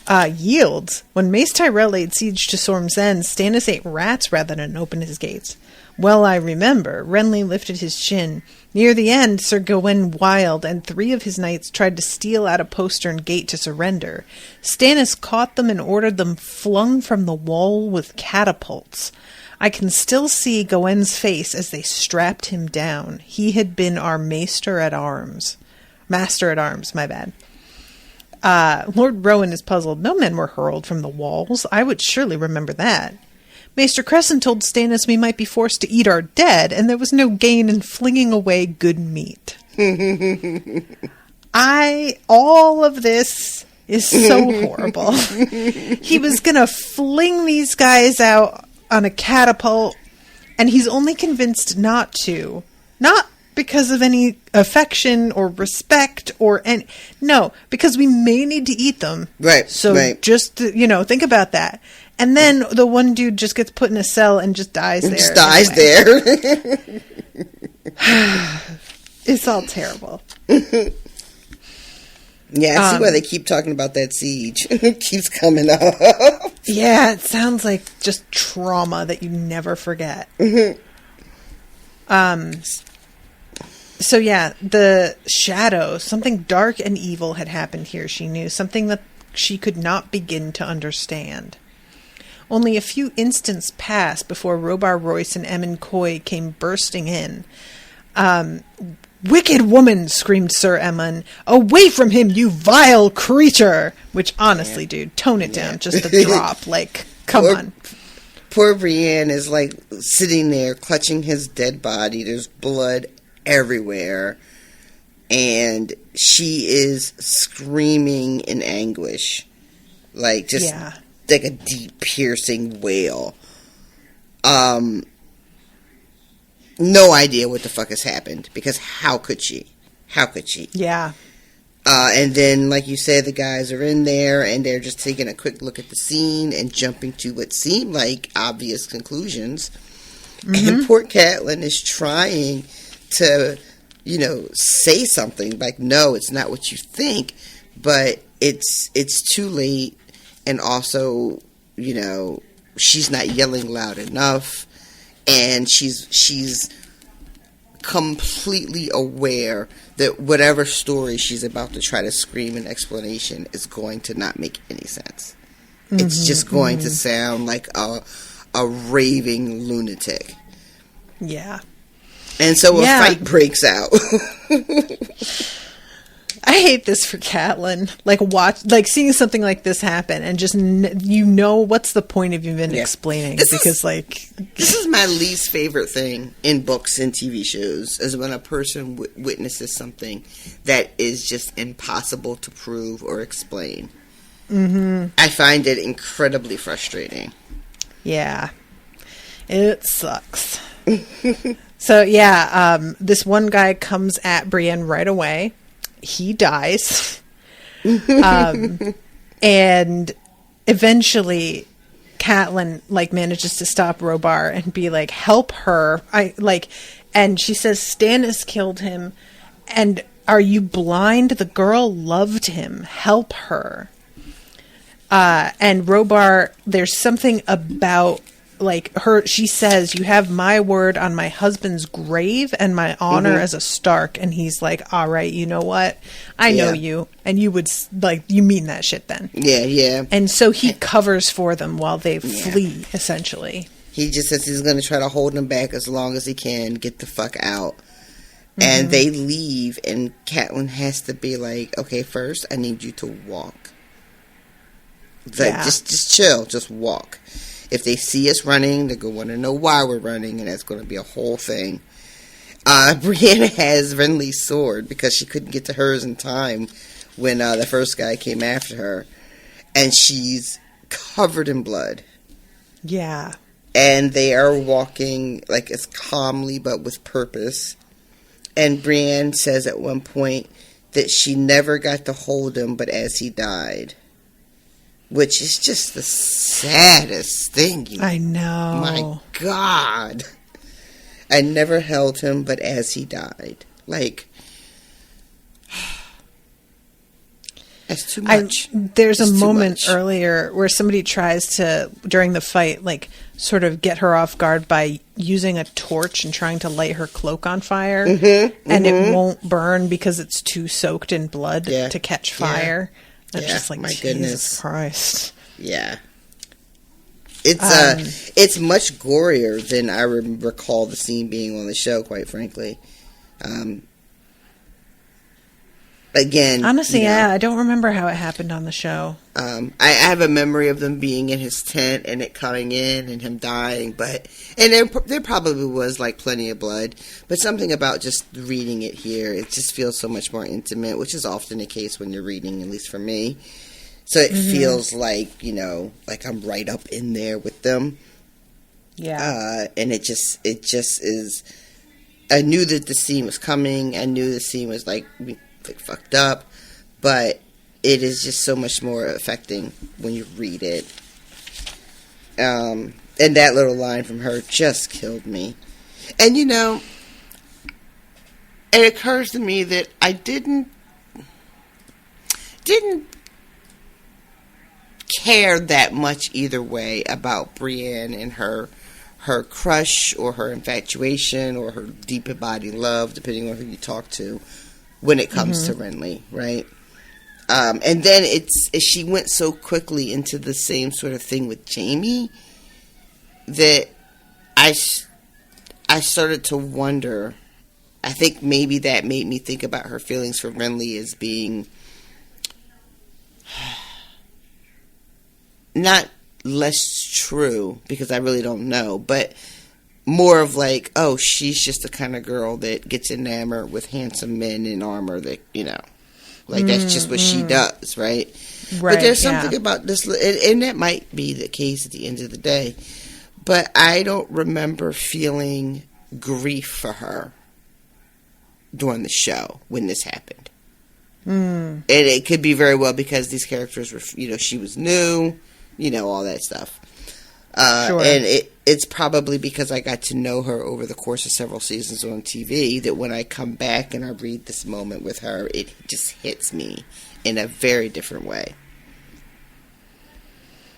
yields. When Mace Tyrell laid siege to Storm's End, Stannis ate rats rather than open his gates. Well, I remember. Renly lifted his chin. Near the end, Sir Gawain Wild and 3 of his knights tried to steal out a postern gate to surrender. Stannis caught them and ordered them flung from the wall with catapults. I can still see Gawain's face as they strapped him down. He had been our Maester at Arms, my bad. Lord Rowan is puzzled. No men were hurled from the walls. I would surely remember that. Maester Crescent told Stannis we might be forced to eat our dead, and there was no gain in flinging away good meat. All of this is so horrible. He was gonna fling these guys out on a catapult, and he's only convinced not to. Not because of any affection or respect or any... No, because we may need to eat them. Right, so right. Just, think about that. And then the one dude just gets put in a cell and just dies there. Just dies there. It's all terrible. Yeah, I see why they keep talking about that siege. It keeps coming up. Yeah, it sounds like just trauma that you never forget. So yeah, the shadow, something dark and evil had happened here, she knew. Something that she could not begin to understand. Only a few instants passed before Robar Royce and Emmon Coy came bursting in. "Wicked woman!" screamed Sir Emmon. "Away from him, you vile creature!" Which, honestly, dude, tone it down just a drop. Like, come on. Poor Brienne is, like, sitting there clutching his dead body. There's blood everywhere. And she is screaming in anguish. Like, just... Yeah. Like a deep, piercing wail. No idea what the fuck has happened, because how could she? How could she? Yeah. And then, like you said, the guys are in there, and they're just taking a quick look at the scene and jumping to what seemed like obvious conclusions. Mm-hmm. And poor Catelyn is trying to, say something, like, no, it's not what you think, but it's too late. And also, she's not yelling loud enough, and she's completely aware that whatever story she's about to try to scream in explanation is going to not make any sense. Mm-hmm, it's just going to sound like a raving lunatic. Yeah. And so a fight breaks out. I hate this for Catelyn. Seeing something like this happen and just, what's the point of even explaining? This is my least favorite thing in books and TV shows, is when a person witnesses something that is just impossible to prove or explain. Mm-hmm. I find it incredibly frustrating. Yeah. It sucks. So, this one guy comes at Brienne right away. He dies. And eventually Catelyn manages to stop Robar and be like, help her. And she says Stannis killed him, and are you blind? The girl loved him. Help her. And Robar, there's something about her, she says, you have my word on my husband's grave and my honor as a Stark. And he's like, all right, you know what? I know you. And you would, you mean that shit then. Yeah, yeah. And so he covers for them while they flee, essentially. He just says he's going to try to hold them back as long as he can, get the fuck out. Mm-hmm. And they leave, and Catelyn has to be like, okay, first, I need you to walk. Just chill, just walk. If they see us running, they're going to want to know why we're running, and that's going to be a whole thing. Brienne has Renly's sword because she couldn't get to hers in time when the first guy came after her. And she's covered in blood. Yeah. And they are walking as calmly but with purpose. And Brienne says at one point that she never got to hold him but as he died. Which is just the saddest thing. I know. My God. I never held him, but as he died. That's too much. There's It's a too moment much. earlier where somebody tries to, during the fight, like sort of get her off guard by using a torch and trying to light her cloak on fire, and it won't burn because it's too soaked in blood to catch fire. It's just like, my Jesus goodness. Christ. Yeah. It's much gorier than I recall the scene being on the show, quite frankly. Again, honestly, I don't remember how it happened on the show. I have a memory of them being in his tent and it coming in and him dying, and there probably was like plenty of blood, but something about just reading it here, it just feels so much more intimate, which is often the case when you're reading, at least for me. So it feels like, like I'm right up in there with them. Yeah. And it just is. I knew that the scene was coming. I knew the scene was like fucked up, but it is just so much more affecting when you read it. And that little line from her just killed me. And it occurs to me that I didn't care that much either way about Brienne and her crush or her infatuation or her deep embodied love, depending on who you talk to, when it comes to Renly, right? And then she went so quickly into the same sort of thing with Jaime that I started to wonder. I think maybe that made me think about her feelings for Renly as being not less true, because I really don't know, but more of like, oh, she's just the kind of girl that gets enamored with handsome men in armor that, like that's just what she does, right? But there's something about this, and that might be the case at the end of the day, but I don't remember feeling grief for her during the show when this happened. And it could be very well because these characters were, she was new, all that stuff. Sure. And it's probably because I got to know her over the course of several seasons on TV that when I come back and I read this moment with her, it just hits me in a very different way.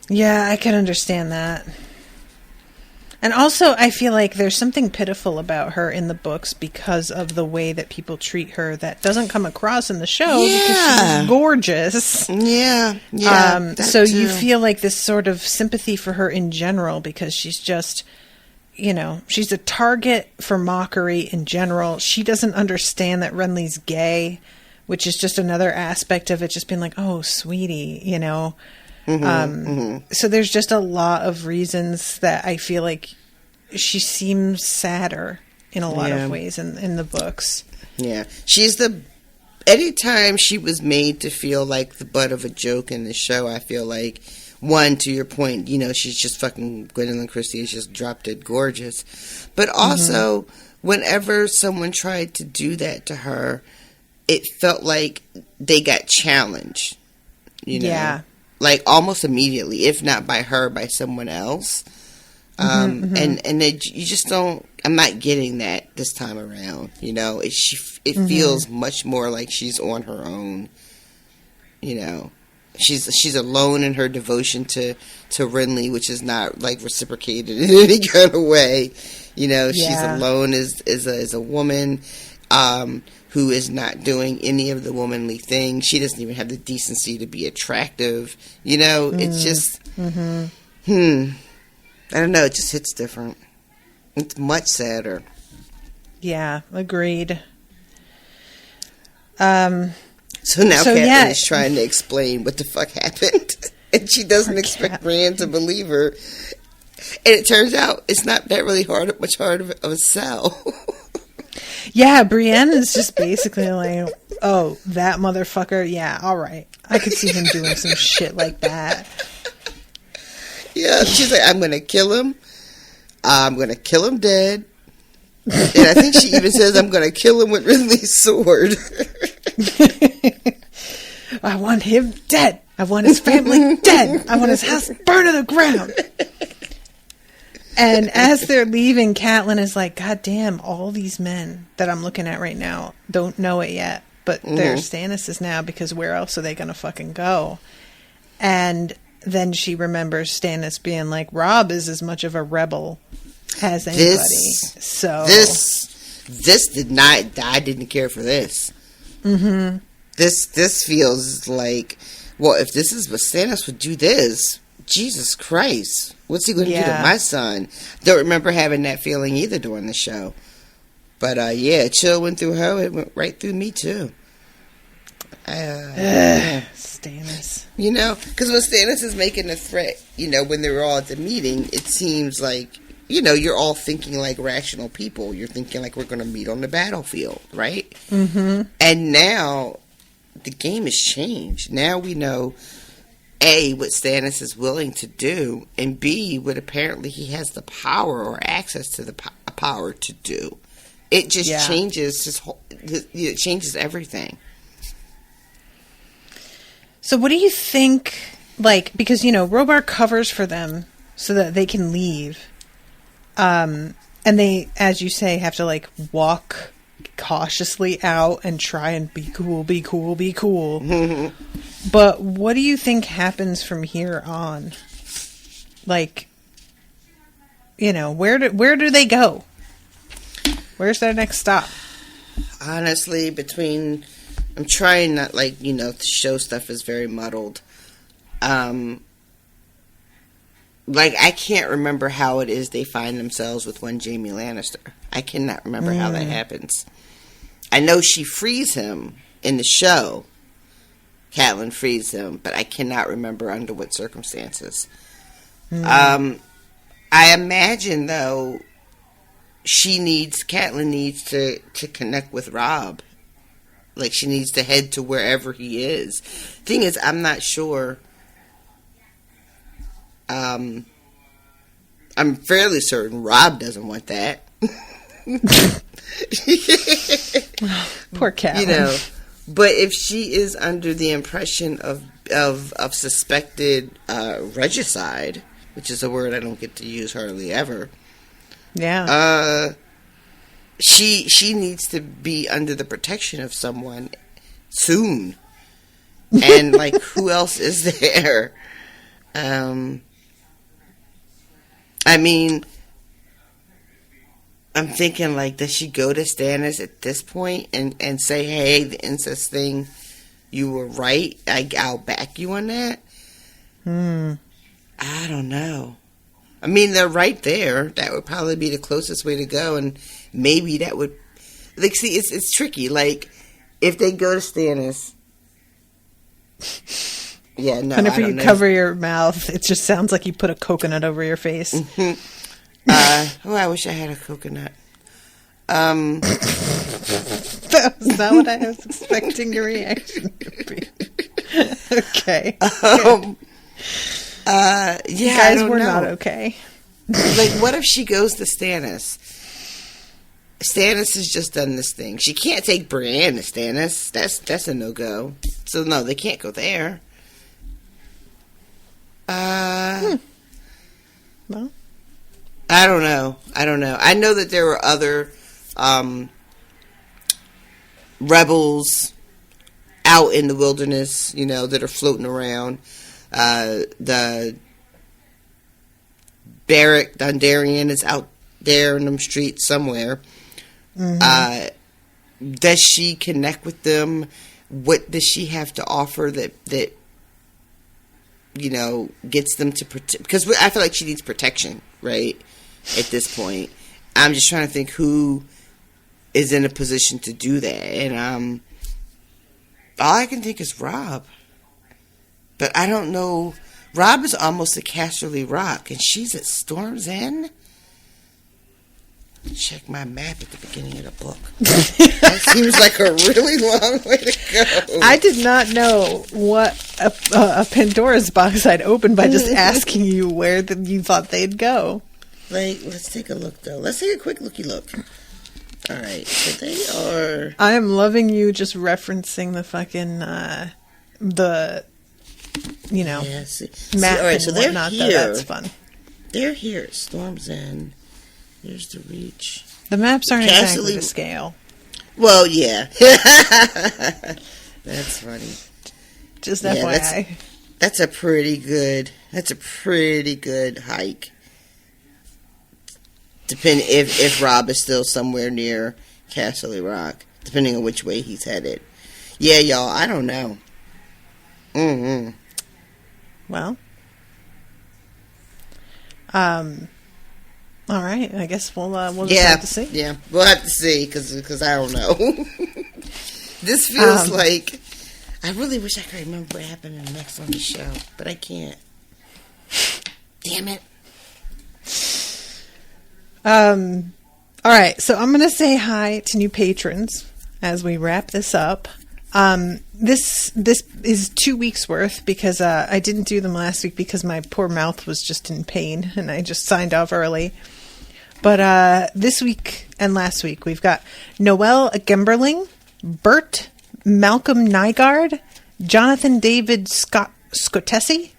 Yeah, I can understand that. And also, I feel like there's something pitiful about her in the books because of the way that people treat her that doesn't come across in the show because she's gorgeous. Yeah. So you feel like this sort of sympathy for her in general because she's just, she's a target for mockery in general. She doesn't understand that Renly's gay, which is just another aspect of it, just being like, oh, sweetie, So there's just a lot of reasons that I feel like she seems sadder in a lot of ways in the books. Yeah. Anytime she was made to feel like the butt of a joke in the show, I feel like, one, to your point, she's just fucking Gwendolyn Christie is just drop dead gorgeous. But also, whenever someone tried to do that to her, it felt like they got challenged, Yeah. Like almost immediately, if not by her, by someone else. And you just don't. I'm not getting that this time around. It feels much more like she's on her own. She's alone in her devotion to Renly, which is not like reciprocated in any kind of way. She's alone as a woman. Who is not doing any of the womanly things. She doesn't even have the decency to be attractive. It's just, I don't know, it just hits different. It's much sadder. Yeah, agreed. So now Catelyn is trying to explain what the fuck happened. And she doesn't expect Brienne to believe her. And it turns out it's not that really much harder of a sell. Yeah, Brienne is just basically like, oh, that motherfucker, yeah, all right. I could see him doing some shit like that. Yeah, she's like, I'm going to kill him. I'm going to kill him dead. And I think she even says, I'm going to kill him with Ridley's sword. I want him dead. I want his family dead. I want his house burned to the ground. And as they're leaving, Catelyn is like, God damn, all these men that I'm looking at right now don't know it yet, but they're Stannis's now because where else are they going to fucking go? And then she remembers Stannis being like, Robb is as much of a rebel as anybody. This did not, I didn't care for this. Mm-hmm. This feels like, well, if this is what Stannis would do this, Jesus Christ, what's he going to do to my son? Don't remember having that feeling either during the show. But, chill went through her. It went right through me, too. Stannis. You know, because when Stannis is making a threat, you know, when they're all at the meeting, it seems like, you know, you're all thinking like rational people. You're thinking like we're going to meet on the battlefield, right? Mm-hmm. And now the game has changed. Now we know, A, what Stannis is willing to do, and B, what apparently he has the power or access to the power to do. It just changes it changes everything. So what do you think, like, because, you know, Robar covers for them so that they can leave. And they, as you say, have to, like, walk cautiously out and try and be cool. But what do you think happens from here on? Like, you know, where do they go? Where's their next stop? Honestly, I'm trying not, like, you know, the show stuff is very muddled. Like, I can't remember how it is they find themselves with one Jaime Lannister. I cannot remember how that happens. I know she frees him in the show. Catelyn frees him, but I cannot remember under what circumstances. I imagine, though, Catelyn needs to connect with Robb. Like, she needs to head to wherever he is. Thing is, I'm not sure. I'm fairly certain Robb doesn't want that. Poor Catelyn. You know, but if she is under the impression of suspected regicide, which is a word I don't get to use hardly ever. Yeah. She needs to be under the protection of someone soon. And, like, who else is there? I mean, I'm thinking, like, does she go to Stannis at this point and say, hey, the incest thing, you were right, I'll back you on that? I don't know. I mean, they're right there. That would probably be the closest way to go, and maybe that would... Like, see, it's tricky. Like, if they go to Stannis... Yeah, no, whenever you cover your mouth, it just sounds like you put a coconut over your face. I wish I had a coconut. That's not what I was expecting your reaction to be. Okay. Yeah, guys, we're not okay. Like, what if she goes to Stannis? Stannis has just done this thing. She can't take Brienne to Stannis. That's a no-go. So, no, they can't go there. Well, I don't know. I know that there were other rebels out in the wilderness, you know, that are floating around. The Beric Dondarrion is out there in them streets somewhere. Mm-hmm. Does she connect with them? What does she have to offer that you know, gets them to protect? Because I feel like she needs protection, right? At this point, I'm just trying to think who is in a position to do that, and all I can think is Robb. But I don't know. Robb is almost at Casterly Rock, and she's at Storm's End. Check my map at the beginning of the book. That seems like a really long way to go. I did not know what a Pandora's box I'd opened by just asking you where you thought they'd go. Like, let's take a look, though. Let's take a quick look. All right, so they are... I am loving you just referencing the fucking, you know, map all right, and so they're whatnot, here. though. That's fun. They're here at Storm's End. Here's the Reach. The maps aren't exactly to scale. Well, yeah. That's funny. Just Yeah, FYI. That's a pretty good hike. Depend if Rob is still somewhere near Castle Rock, depending on which way he's headed. Yeah, y'all, I don't know. Well, all right. I guess we'll just have to see. Yeah, we'll have to see because I don't know. This feels like I really wish I could remember what happened next on the show, but I can't. Damn it. All right. So I'm going to say hi to new patrons as we wrap this up. This is 2 weeks worth because I didn't do them last week because my poor mouth was just in pain and I just signed off early. But this week and last week we've got Noelle Gemberling, Bert, Malcolm Nygaard, Jonathan David Scotesi,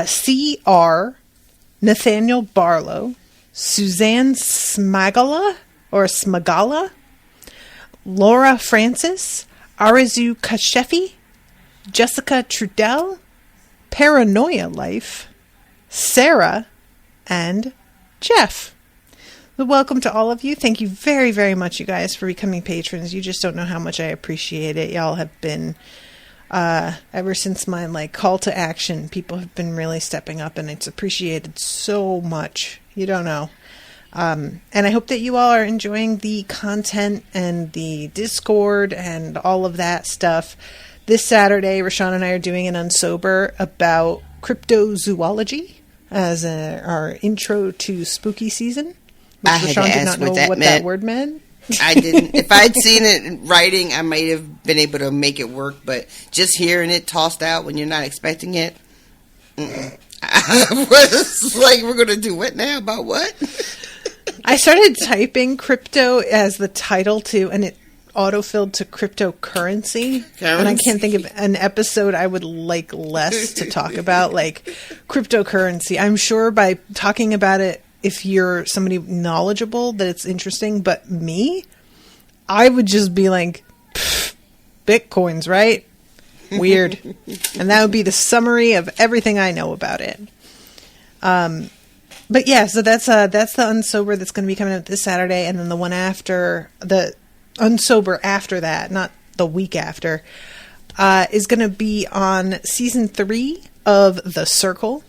C.R., Nathaniel Barlow, Suzanne Smagala, Laura Francis, Arizu Kashefi, Jessica Trudell, Paranoia Life, Sarah, and Jeff. Well, welcome to all of you. Thank you very, very much, you guys, for becoming patrons. You just don't know how much I appreciate it. Y'all have been, ever since my call to action, people have been really stepping up, and it's appreciated so much. You don't know. And I hope that you all are enjoying the content and the Discord and all of that stuff. This Saturday, Rashawn and I are doing an Unsober about cryptozoology as our intro to spooky season. Which Rashawn did not know what that word meant. I didn't. If I'd seen it in writing, I might have been able to make it work. But just hearing it tossed out when you're not expecting it, I was like, we're going to do what now? About what? I started typing crypto as the title too, and it autofilled to cryptocurrency. And I can't think of an episode I would like less to talk about, like cryptocurrency. I'm sure by talking about it, if you're somebody knowledgeable, that it's interesting. But me, I would just be like, Bitcoins, right? Weird. And that would be the summary of everything I know about it. But yeah, so that's the Unsober that's going to be coming out this Saturday, and then the one after, the Unsober after that, not the week after, is going to be on season 3 of The Circle,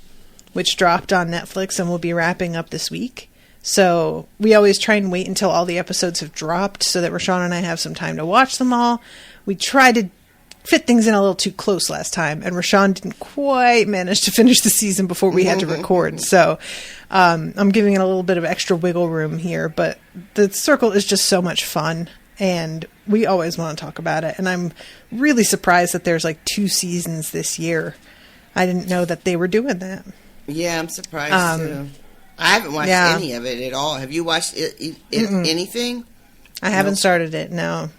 which dropped on Netflix and will be wrapping up this week. So we always try and wait until all the episodes have dropped so that Rashawn and I have some time to watch them all. We tried to fit things in a little too close last time, and Rashawn didn't quite manage to finish the season before we had to record. So I'm giving it a little bit of extra wiggle room here, but The Circle is just so much fun, and we always want to talk about it. And I'm really surprised that there's 2 seasons this year. I didn't know that they were doing that. Yeah, I'm surprised too. I haven't watched any of it at all. Have you watched anything? I haven't started it, no.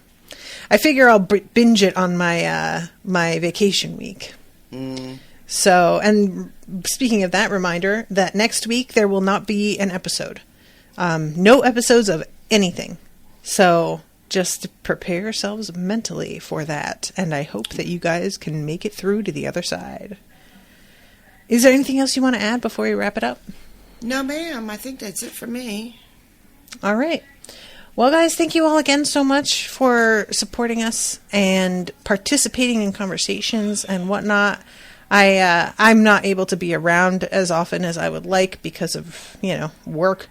I figure I'll binge it on my my vacation week. So, and speaking of that, reminder that next week there will not be an episode. No episodes of anything. So just prepare yourselves mentally for that. And I hope that you guys can make it through to the other side. Is there anything else you want to add before we wrap it up? No, ma'am. I think that's it for me. All right. Well, guys, thank you all again so much for supporting us and participating in conversations and whatnot. I'm not able to be around as often as I would like because of, work.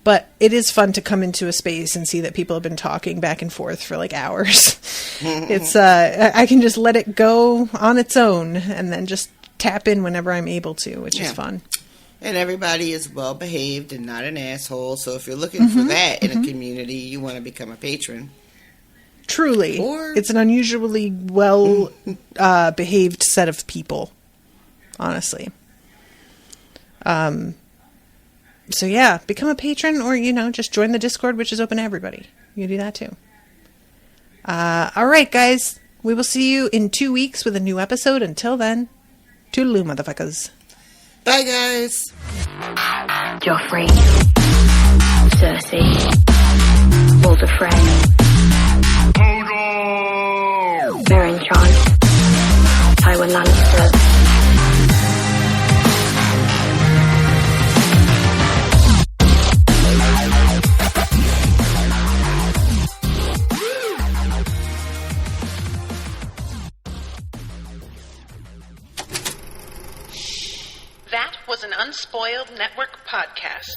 But it is fun to come into a space and see that people have been talking back and forth for hours. It's I can just let it go on its own and then just tap in whenever I'm able to, which is fun. And everybody is well behaved and not an asshole. So if you're looking for that in a community, you want to become a patron. Truly. It's an unusually well behaved set of people, honestly. So yeah, become a patron or, just join the Discord, which is open to everybody. You can do that too. All right, guys. We will see you in 2 weeks with a new episode. Until then, toodaloo, motherfuckers. Bye, guys. Joffrey, Cersei, Walter Frey, Meryn Jon, Tywin Lannister. That was an Unspoiled Network podcast.